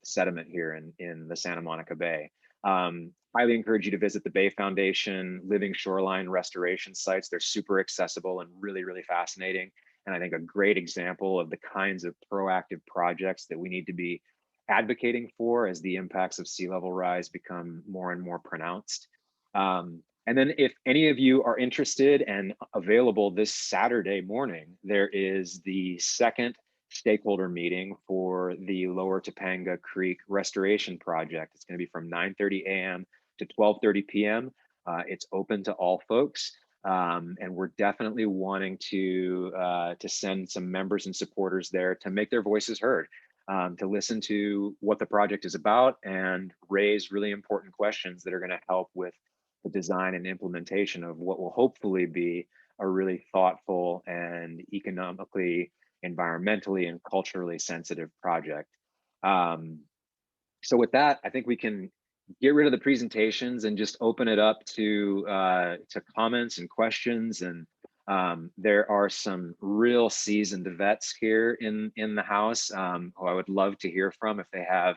sediment here in the Santa Monica Bay. Highly encourage you to visit the Bay Foundation Living Shoreline Restoration sites. They're super accessible and really, really fascinating. And I think a great example of the kinds of proactive projects that we need to be advocating for as the impacts of sea level rise become more and more pronounced. And then if any of you are interested and available this Saturday morning, there is the second stakeholder meeting for the Lower Topanga Creek Restoration Project. It's going to be from 9:30 a.m. to 12:30 p.m. It's open to all folks. And we're definitely wanting to send some members and supporters there to make their voices heard, to listen to what the project is about and raise really important questions that are going to help with the design and implementation of what will hopefully be a really thoughtful and economically, environmentally, and culturally sensitive project. So with that, I think we can get rid of the presentations and just open it up to comments and questions. And there are some real seasoned vets here in the house who I would love to hear from if they have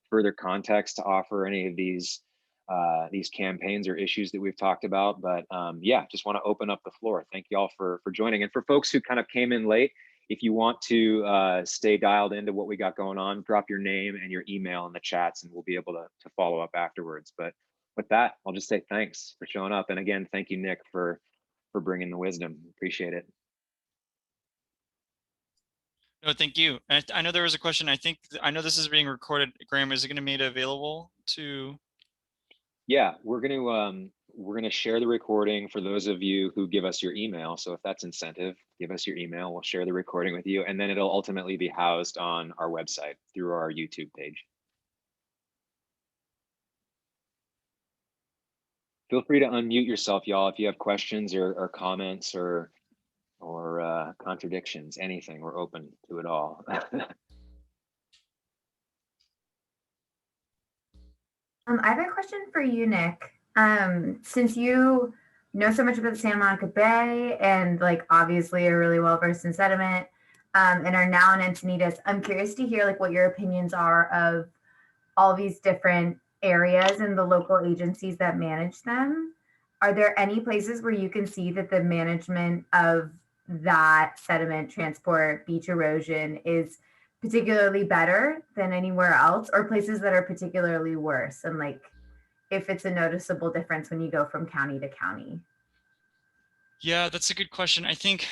further context to offer any of these campaigns or issues that we've talked about. But yeah, just want to open up the floor. Thank you all for joining. And for folks who kind of came in late, if you want to stay dialed into what we got going on, drop your name and your email in the chats and we'll be able to follow up afterwards. But with that, I'll just say thanks for showing up. And again, thank you, Nick, for bringing the wisdom. Appreciate it. No, thank you. And I know there was a question. I know this is being recorded. Graham, is it going to be made available to? Yeah, we're gonna share the recording for those of you who give us your email. So if that's incentive, give us your email. We'll share the recording with you, and then it'll ultimately be housed on our website through our YouTube page. Feel free to unmute yourself, y'all, if you have questions or comments or contradictions, anything. We're open to it all. I have a question for you, Nick. Since you know so much about the Santa Monica Bay and like obviously are really well versed in sediment, and are now in Encinitas, I'm curious to hear like what your opinions are of all these different areas and the local agencies that manage them. Are there any places where you can see that the management of that sediment transport, beach erosion is particularly better than anywhere else, or places that are particularly worse? And like if it's a noticeable difference when you go from county to county? Yeah, that's a good question. I think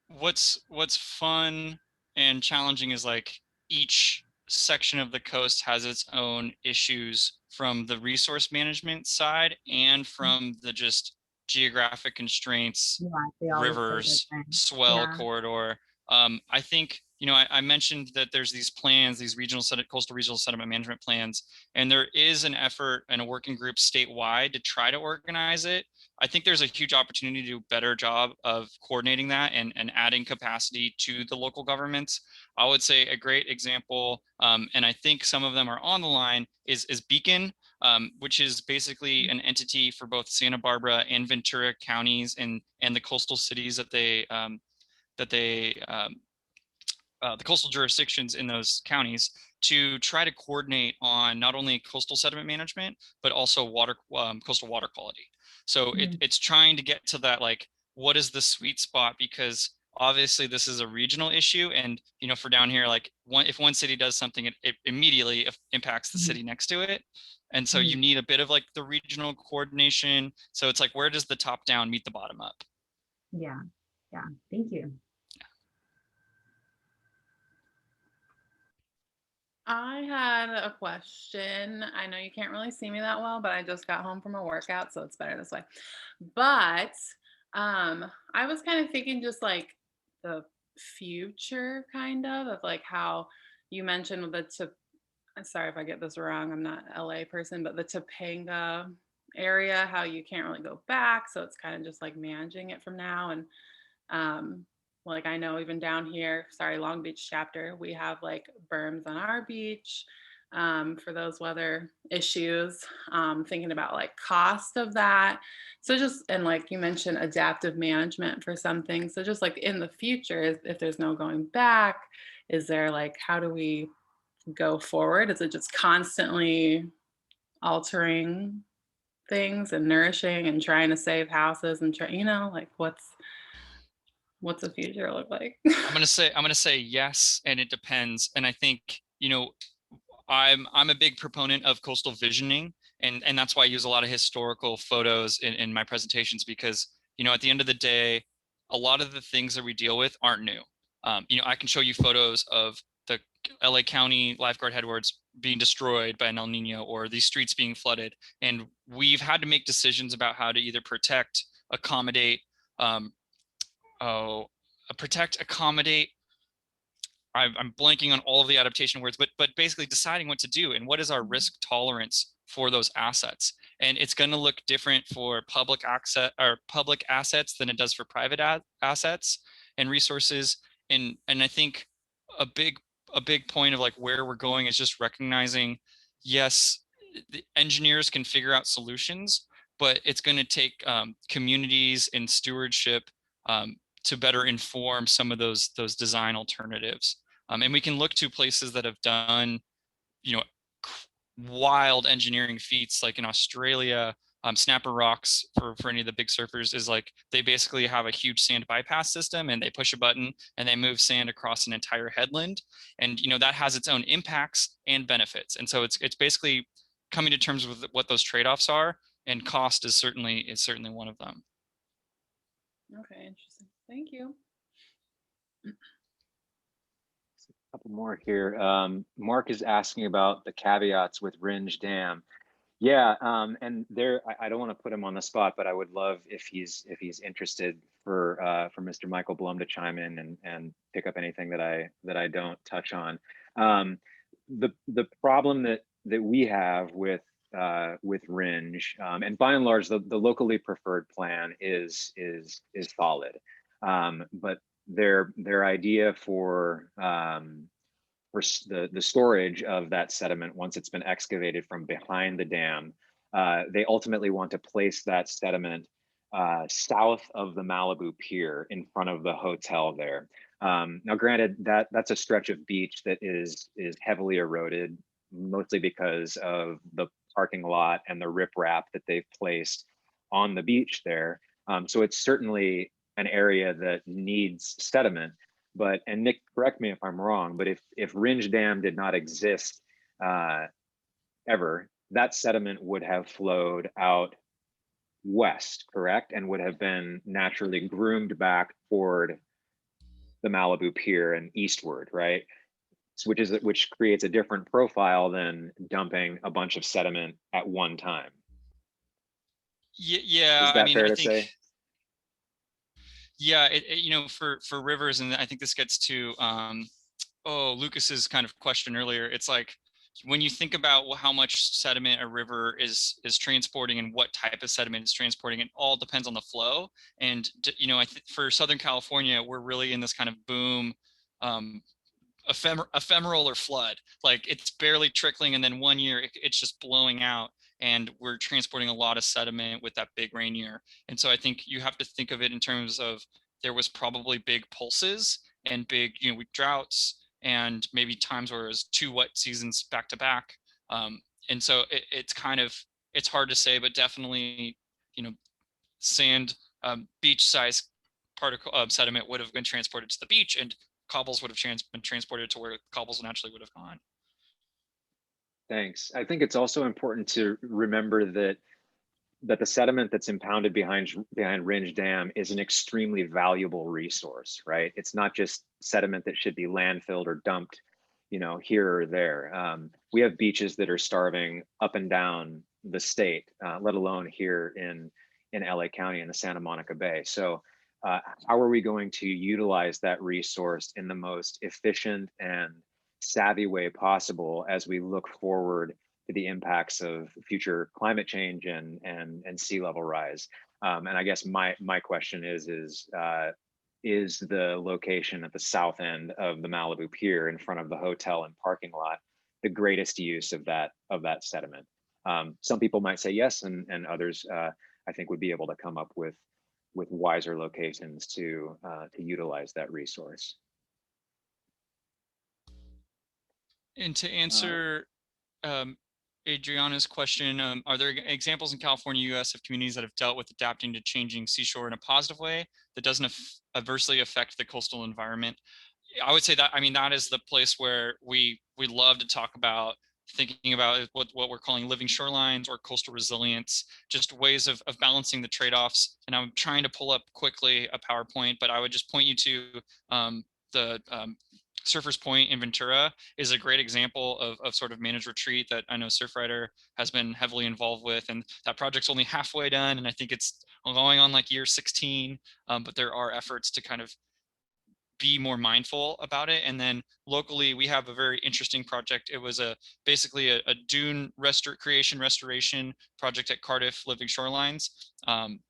what's fun and challenging is like each section of the coast has its own issues from the resource management side and from the just geographic constraints, Yeah, they all look so rivers, different. swell Yeah. corridor. I think, I mentioned that there's these plans, these coastal regional sediment management plans, and there is an effort and a working group statewide to try to organize it. I think there's a huge opportunity to do a better job of coordinating that and adding capacity to the local governments. I would say a great example, and I think some of them are on the line, is Beacon, which is basically an entity for both Santa Barbara and Ventura counties and the coastal cities that they the coastal jurisdictions in those counties to try to coordinate on not only coastal sediment management but also coastal water quality. So it's trying to get to that, like, what is the sweet spot, because obviously this is a regional issue, and for down here, like, if one city does something, it immediately impacts the city next to it, and so you need a bit of like the regional coordination. So it's like, where does the top down meet the bottom up? Yeah. Yeah. Thank you. I had a question. I know you can't really see me that well, but I just got home from a workout, so it's better this way. But I was kind of thinking just like the future kind of like how you mentioned sorry if I get this wrong, I'm not an LA person, but the Topanga area, how you can't really go back. So it's kind of just like managing it from now. And like I know even down here, sorry, Long Beach chapter, we have like berms on our beach for those weather issues. Thinking about like cost of that. So just, and like you mentioned, adaptive management for some things. So just like in the future, if there's no going back, is there like, how do we go forward? Is it just constantly altering things and nourishing and trying to save houses and try, like what's the future look like? I'm gonna say yes, and it depends. And I think, I'm a big proponent of coastal visioning, and that's why I use a lot of historical photos in my presentations, because at the end of the day, a lot of the things that we deal with aren't new. I can show you photos of the LA County lifeguard headwards being destroyed by an El Nino, or these streets being flooded, and we've had to make decisions about how to either protect, accommodate, oh, accommodate. I'm blanking on all of the adaptation words, but basically deciding what to do and what is our risk tolerance for those assets. And it's going to look different for public assets than it does for private assets and resources. And I think a big point of like where we're going is just recognizing, yes, the engineers can figure out solutions, but it's going to take communities and stewardship to better inform some of those design alternatives. And we can look to places that have done, wild engineering feats, like in Australia. Snapper Rocks, for any of the big surfers, is like they basically have a huge sand bypass system, and they push a button and they move sand across an entire headland, and that has its own impacts and benefits. And so it's basically coming to terms with what those trade-offs are, and cost is certainly one of them. Okay, interesting. Thank you. couple more here. Mark is asking about the caveats with Ringe Dam. Yeah, and there, I don't want to put him on the spot, but I would love if he's interested for Mr. Michael Blum to chime in and pick up anything that I don't touch on. The problem that we have with Ringe, and by and large, the locally preferred plan is solid, but their idea for the storage of that sediment once it's been excavated from behind the dam, they ultimately want to place that sediment south of the Malibu Pier in front of the hotel there. Now, granted, that's a stretch of beach that is heavily eroded, mostly because of the parking lot and the riprap that they've placed on the beach there. So it's certainly an area that needs sediment. But, and Nick, correct me if I'm wrong, but if Ringe Dam did not exist ever, that sediment would have flowed out west, correct? And would have been naturally groomed back toward the Malibu Pier and eastward, right? Which creates a different profile than dumping a bunch of sediment at one time. Yeah, Is that I mean, fair I to think, say? yeah, you know, for rivers, and I think this gets to Lucas's kind of question earlier. It's like when you think about how much sediment a river is transporting and what type of sediment is transporting, it all depends on the flow. And you know, I think for Southern California, we're really in this kind of boom, ephemeral or flood. Like it's barely trickling, and then one year it's just blowing out, and we're transporting a lot of sediment with that big rain year. And so I think you have to think of it in terms of there was probably big pulses and big, you know, droughts, and maybe times where it was 2 wet seasons back to back. And so it's kind of, it's hard to say, but definitely, you know, sand, beach size particle sediment would have been transported to the beach, and cobbles would have been transported to where cobbles naturally would have gone. Thanks. I think it's also important to remember that the sediment that's impounded behind Ringe Dam is an extremely valuable resource, right? It's not just sediment that should be landfilled or dumped, you know, here or there. We have beaches that are starving up and down the state, let alone here in LA County in the Santa Monica Bay. So how are we going to utilize that resource in the most efficient and savvy way possible as we look forward to the impacts of future climate change and sea level rise? And I guess my question is the location at the south end of the Malibu Pier in front of the hotel and parking lot the greatest use of that sediment? Some people might say yes, and others I think would be able to come up with wiser locations to utilize that resource. And to answer Adriana's question, are there examples in California, US of communities that have dealt with adapting to changing seashore in a positive way that doesn't adversely affect the coastal environment? I would say that, I mean, that is the place where we love to talk about, thinking about what we're calling living shorelines or coastal resilience, just ways of balancing the trade-offs. And I'm trying to pull up quickly a PowerPoint, but I would just point you to the Surfers Point in Ventura is a great example of sort of managed retreat that I know Surfrider has been heavily involved with, and that project's only halfway done, and I think it's going on like year 16, but there are efforts to kind of be more mindful about it. And then locally, we have a very interesting project. It was basically a dune restoration project at Cardiff Living Shorelines. And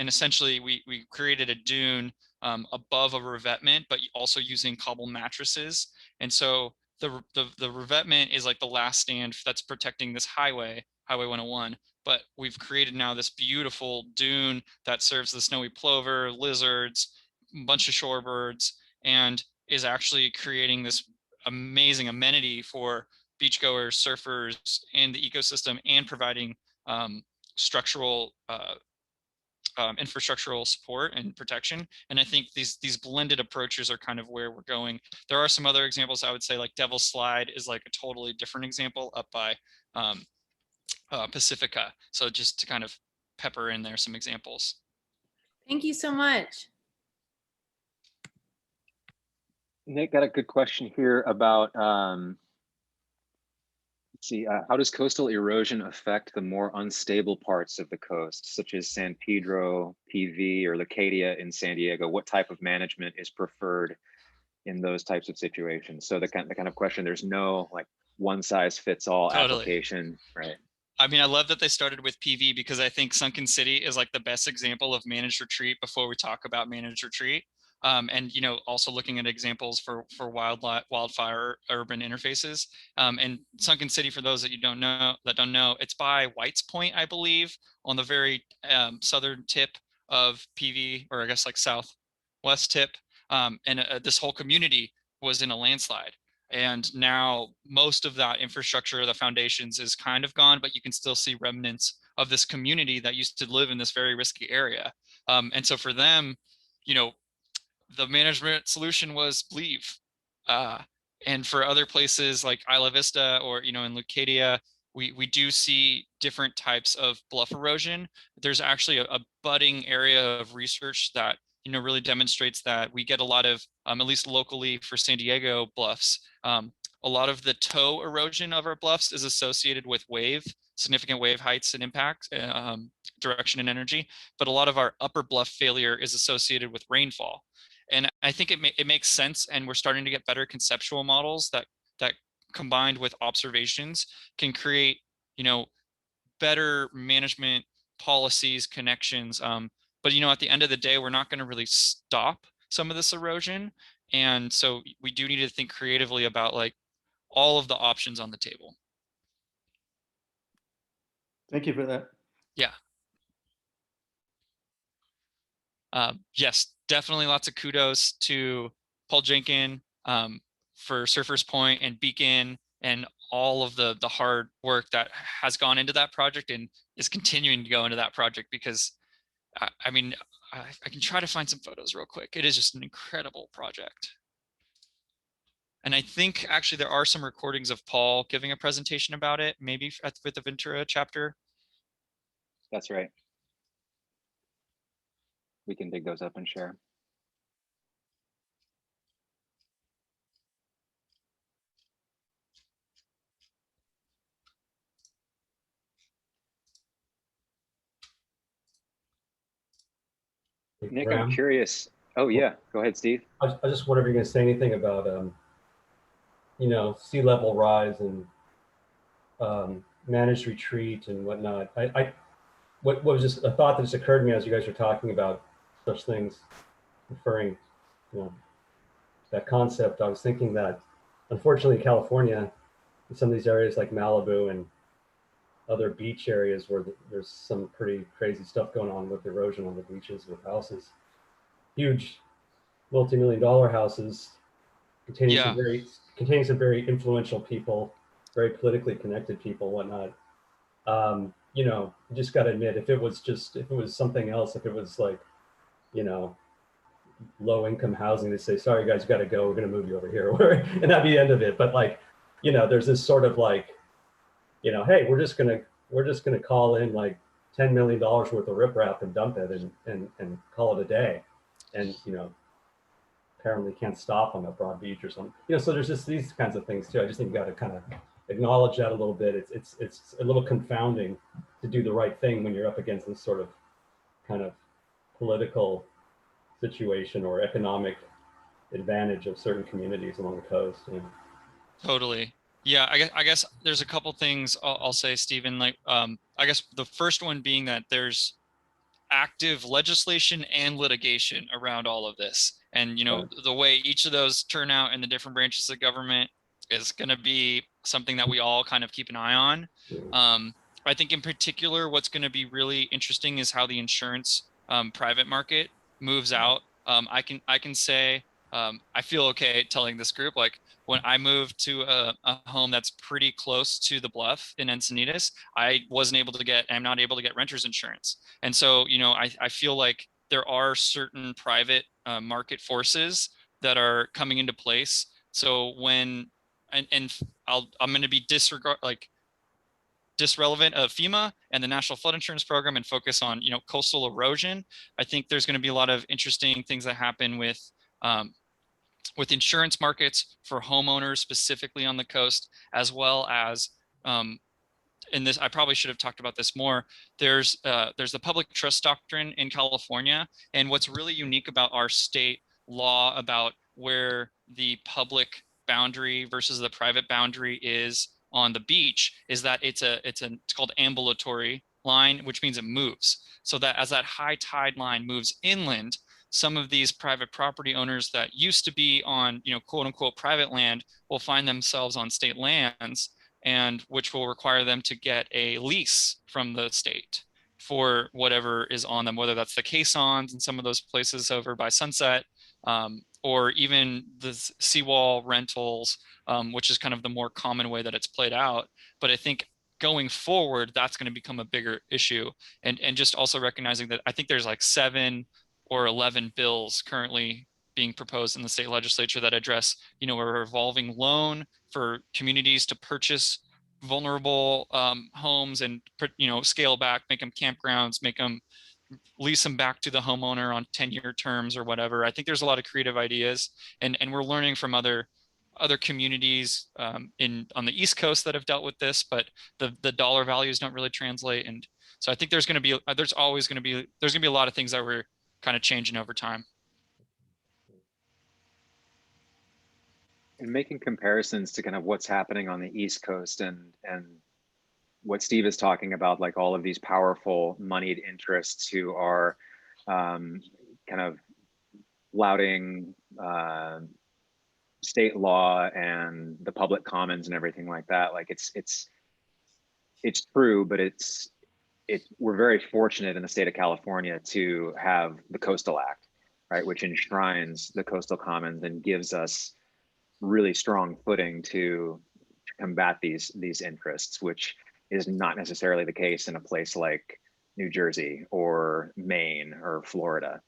essentially we created a dune above a revetment, but also using cobble mattresses. And so the revetment is like the last stand that's protecting this highway 101. But we've created now this beautiful dune that serves the snowy plover, lizards, a bunch of shorebirds, and is actually creating this amazing amenity for beachgoers, surfers, and the ecosystem, and providing structural infrastructural support and protection. And I think these blended approaches are kind of where we're going. There are some other examples. I would say like Devil's Slide is like a totally different example up by Pacifica. So just to kind of pepper in there some examples. Thank you so much. Nick, got a good question here about, let's see, how does coastal erosion affect the more unstable parts of the coast, such as San Pedro, PV, or Leucadia in San Diego? What type of management is preferred in those types of situations? So the kind of question, there's no like one size fits all Totally. application, right? I mean, I love that they started with PV because I think Sunken City is like the best example of managed retreat before we talk about managed retreat. And you know, also looking at examples for wildfire urban interfaces. And Sunken City, for those that don't know, it's by White's Point, I believe, on the very southern tip of PV, or I guess like southwest tip. And this whole community was in a landslide. And now most of that infrastructure, the foundations, is kind of gone, but you can still see remnants of this community that used to live in this very risky area. And so for them, you know, the management solution was leave. And for other places like Isla Vista or, you know, in Leucadia, we do see different types of bluff erosion. There's actually a budding area of research that, you know, really demonstrates that we get a lot of, at least locally for San Diego bluffs, a lot of the toe erosion of our bluffs is associated with significant wave heights and impacts, direction and energy. But a lot of our upper bluff failure is associated with rainfall. And I think it makes sense, and we're starting to get better conceptual models that combined with observations can create, you know, better management policies, connections. But you know, at the end of the day, we're not going to really stop some of this erosion, and so we do need to think creatively about like all of the options on the table. Thank you for that. Yeah. Yes, definitely lots of kudos to Paul Jenkin for Surfers Point and Beacon and all of the hard work that has gone into that project and is continuing to go into that project, because I mean, I can try to find some photos real quick. It is just an incredible project. And I think actually there are some recordings of Paul giving a presentation about it, maybe with the Ventura chapter. That's right. We can dig those up and share. Nick, Graham? I'm curious. Oh yeah, go ahead, Steve. I just wonder if you're going to say anything about, you know, sea level rise and managed retreat and whatnot. What was just a thought that just occurred to me as you guys were talking about such things, referring, you know, that concept. I was thinking that, unfortunately, California, in some of these areas like Malibu and other beach areas where there's some pretty crazy stuff going on with erosion on the beaches with houses, huge multi-million-dollar houses containing some very influential people, very politically connected people, whatnot. You know, you just got to admit, if it was something else, if it was like, you know, low income housing, they say, sorry guys, you got to go, we're going to move you over here, and that'd be the end of it. But like, you know, there's this sort of like, you know, hey, we're just gonna call in like $10 million worth of riprap and dump it and call it a day, and you know, apparently can't stop on a broad beach or something. You know, so there's just these kinds of things too. I just think you got to kind of acknowledge that a little bit. It's a little confounding to do the right thing when you're up against this sort of kind of political situation or economic advantage of certain communities along the coast. You know? Totally. Yeah, I guess there's a couple things I'll say, Stephen. Like, I guess the first one being that there's active legislation and litigation around all of this, and you know, the way each of those turn out in the different branches of government is going to be something that we all kind of keep an eye on. I think in particular, what's going to be really interesting is how the insurance private market moves out. I can say I feel okay telling this group, like, when I moved to a home that's pretty close to the bluff in Encinitas, I'm not able to get renter's insurance. And so, you know, I feel like there are certain private market forces that are coming into place. So when, I'm going to be disrelevant of FEMA and the National Flood Insurance Program and focus on, you know, coastal erosion. I think there's going to be a lot of interesting things that happen with with insurance markets for homeowners specifically on the coast, as well as in this, I probably should have talked about this more. There's the public trust doctrine in California, and what's really unique about our state law about where the public boundary versus the private boundary is on the beach is that it's called ambulatory line, which means it moves. So that as that high tide line moves inland, some of these private property owners that used to be on, quote unquote private land will find themselves on state lands, and which will require them to get a lease from the state for whatever is on them, whether that's the caissons in some of those places over by Sunset, or even the seawall rentals, which is kind of the more common way that it's played out. But I think going forward, that's going to become a bigger issue. And just also recognizing that I think there's like 7 or 11 bills currently being proposed in the state legislature that address, a revolving loan for communities to purchase vulnerable homes and, scale back, make them campgrounds, make them lease them back to the homeowner on 10-year terms or whatever. I think there's a lot of creative ideas, and we're learning from other communities on the East Coast that have dealt with this, but the dollar values don't really translate. And so I think there's going to be a lot of things that we're kind of changing over time. And making comparisons to kind of what's happening on the East Coast and what Steve is talking about, like all of these powerful moneyed interests who are kind of flouting state law and the public commons and everything like that. Like it's true, but we're very fortunate in the state of California to have the Coastal Act, right, which enshrines the coastal commons and gives us really strong footing to combat these interests, which is not necessarily the case in a place like New Jersey or Maine or Florida.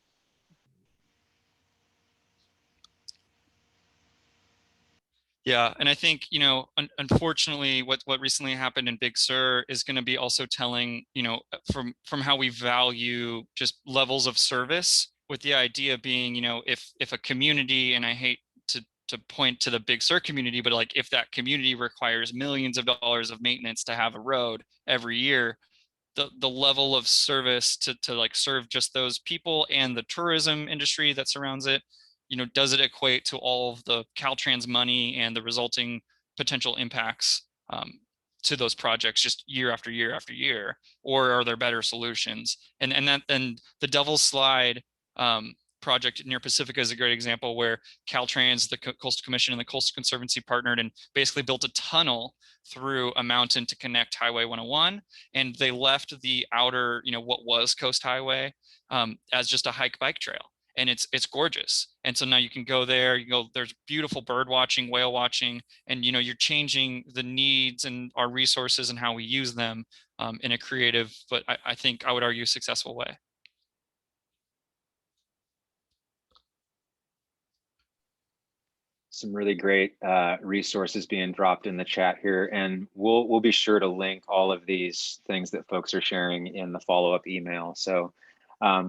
Yeah, and I think, unfortunately, what recently happened in Big Sur is going to be also telling, from how we value just levels of service, with the idea being, if a community, and I hate to point to the Big Sur community, but like if that community requires millions of dollars of maintenance to have a road every year, the level of service to like serve just those people and the tourism industry that surrounds it, does it equate to all of the Caltrans money and the resulting potential impacts to those projects just year after year after year, or are there better solutions? And the Devil's Slide project near Pacifica is a great example where Caltrans, the Coastal Commission, and the Coastal Conservancy partnered and basically built a tunnel through a mountain to connect Highway 101. And they left the outer, what was Coast Highway as just a hike bike trail. And it's gorgeous. And so now you can go there, there's beautiful bird watching, whale watching, and you're changing the needs and our resources and how we use them in a creative, but I think I would argue successful way. Some really great resources being dropped in the chat here, and we'll be sure to link all of these things that folks are sharing in the follow-up email. So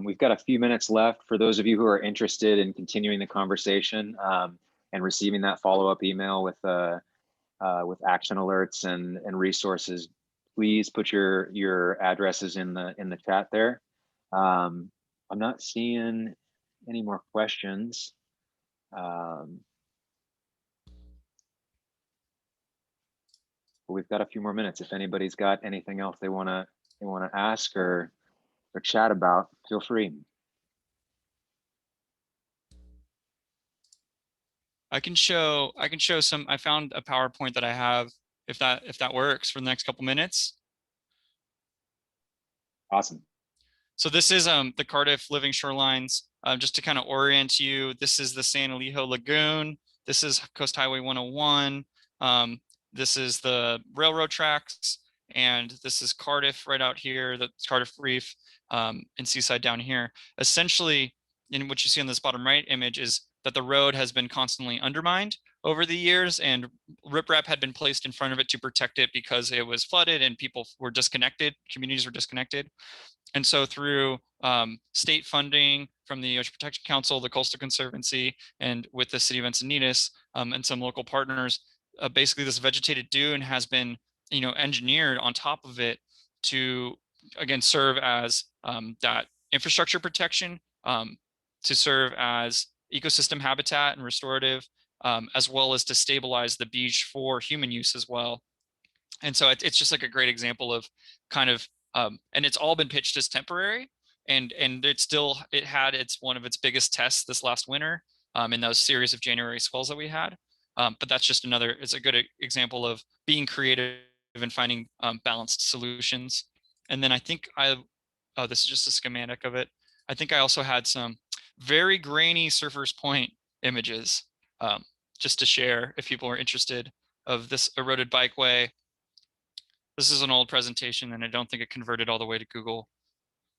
we've got a few minutes left for those of you who are interested in continuing the conversation and receiving that follow-up email with action alerts and resources. Please put your addresses in the chat there. I'm not seeing any more questions. But we've got a few more minutes. If anybody's got anything else they want to ask or chat about, feel free. I can show some. I found a PowerPoint that I have, if that works, for the next couple minutes. Awesome. So this is the Cardiff living shorelines. Just to kind of orient you, this is the San Elijo Lagoon. This is Coast Highway 101. This is the railroad tracks, and this is Cardiff right out here, the Cardiff Reef, and Seaside down here. Essentially, in what you see on this bottom right image is that the road has been constantly undermined over the years, and riprap had been placed in front of it to protect it because it was flooded and people were disconnected, communities were disconnected. And so through state funding from the Ocean Protection Council, the Coastal Conservancy, and with the city of Encinitas and some local partners, basically this vegetated dune has been, engineered on top of it to, again, serve as that infrastructure protection, to serve as ecosystem habitat and restorative, as well as to stabilize the beach for human use as well. And so it's just like a great example of kind of, and it's all been pitched as temporary, and it had one of its biggest tests this last winter in those series of January swells that we had. But that's just it's a good example of being creative and finding balanced solutions. And then I think this is just a schematic of it. I think I also had some very grainy Surfers Point images just to share if people are interested, of this eroded bikeway. This is an old presentation and I don't think it converted all the way to Google.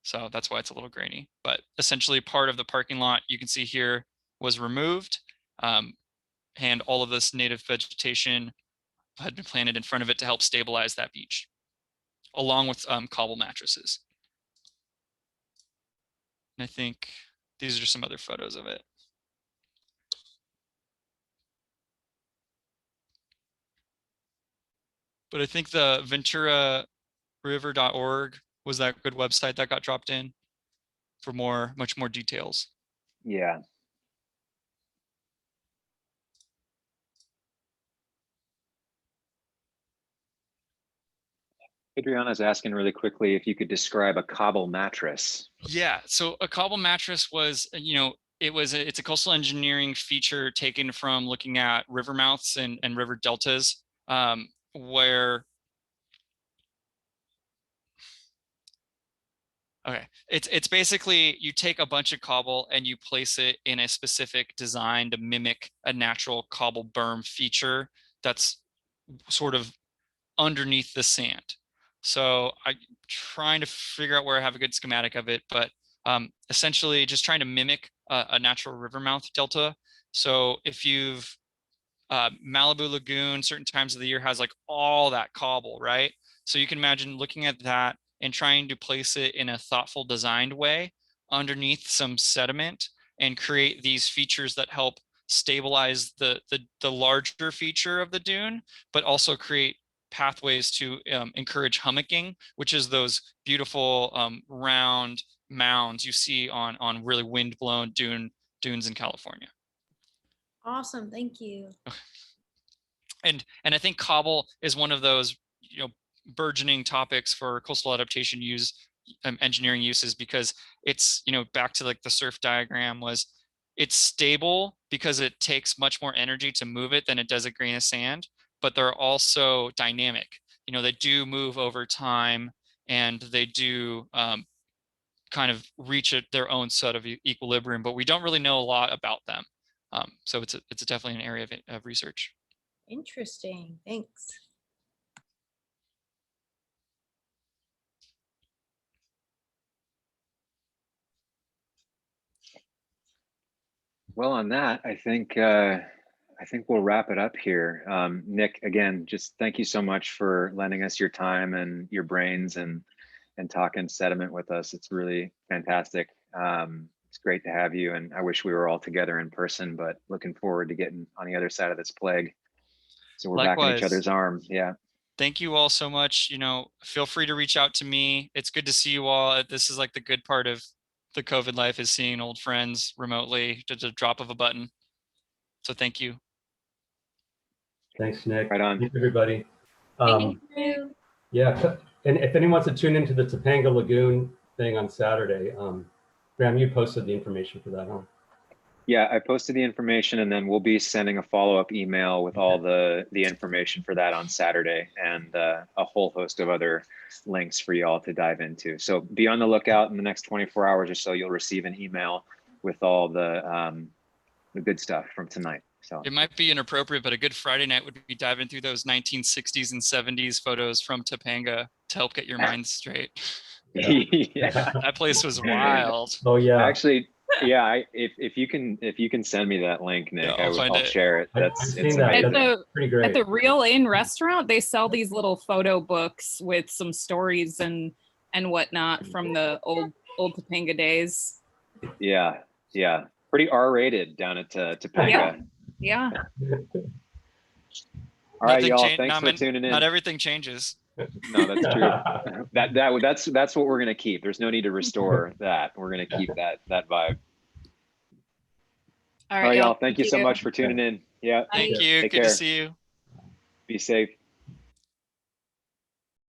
So that's why it's a little grainy, but essentially part of the parking lot you can see here was removed, and all of this native vegetation had been planted in front of it to help stabilize that beach, along with cobble mattresses. And I think these are some other photos of it. But I think the venturariver.org was that good website that got dropped in for much more details. Yeah. Adriana's asking really quickly if you could describe a cobble mattress. Yeah, so a cobble mattress was, it's a coastal engineering feature taken from looking at river mouths and river deltas, where, okay, it's basically you take a bunch of cobble and you place it in a specific design to mimic a natural cobble berm feature that's sort of underneath the sand. So I'm trying to figure out where I have a good schematic of it, but essentially just trying to mimic a natural river mouth delta. So if you've Malibu Lagoon, certain times of the year has like all that cobble, right? So you can imagine looking at that and trying to place it in a thoughtful designed way underneath some sediment and create these features that help stabilize the larger feature of the dune, but also create pathways to encourage hummocking, which is those beautiful round mounds you see on really wind-blown dunes in California. Awesome, thank you. And I think cobble is one of those burgeoning topics for coastal adaptation engineering uses, because it's back to like the surf diagram was, it's stable because it takes much more energy to move it than it does a grain of sand, but they're also dynamic. They do move over time, and they do kind of reach their own set of equilibrium, but we don't really know a lot about them. So it's definitely an area of research. Interesting, thanks. Well, on that, I think we'll wrap it up here. Nick, again, just thank you so much for lending us your time and your brains and talking sediment with us. It's really fantastic. It's great to have you, and I wish we were all together in person, but looking forward to getting on the other side of this plague. So we're back in each other's arms. Yeah. Thank you all so much. Feel free to reach out to me. It's good to see you all. This is like the good part of the COVID life, is seeing old friends remotely, just a drop of a button. So thank you. Thanks, Nick. Right on. Thanks, everybody. Thank you. Yeah, and if anyone wants to tune into the Topanga Lagoon thing on Saturday, Graham, you posted the information for that, huh? Yeah, I posted the information, and then we'll be sending a follow-up email with all the information for that on Saturday, and a whole host of other links for you all to dive into. So be on the lookout. In the next 24 hours or so, you'll receive an email with all the good stuff from tonight. So it might be inappropriate, but a good Friday night would be diving through those 1960s and 70s photos from Topanga to help get your mind straight. yeah. That place was wild. Oh yeah. Actually, Yeah, if you can send me that link, Nick, Yeah, I'll share it. I've That's seen it's that. amazing. That's pretty great. At the Real Inn restaurant, they sell these little photo books with some stories and whatnot from the old Topanga days. Yeah, pretty R-rated down at Topanga. Yeah. All right, Nothing y'all. change- Thanks no, for man, tuning in. Not everything changes. No, that's true. That's what we're gonna keep. There's no need to restore that. We're gonna keep that vibe. All All right, y'all. y'all. Thank you so much for tuning in. Yeah. Thank care. you. Take Good care. to see you. Be safe.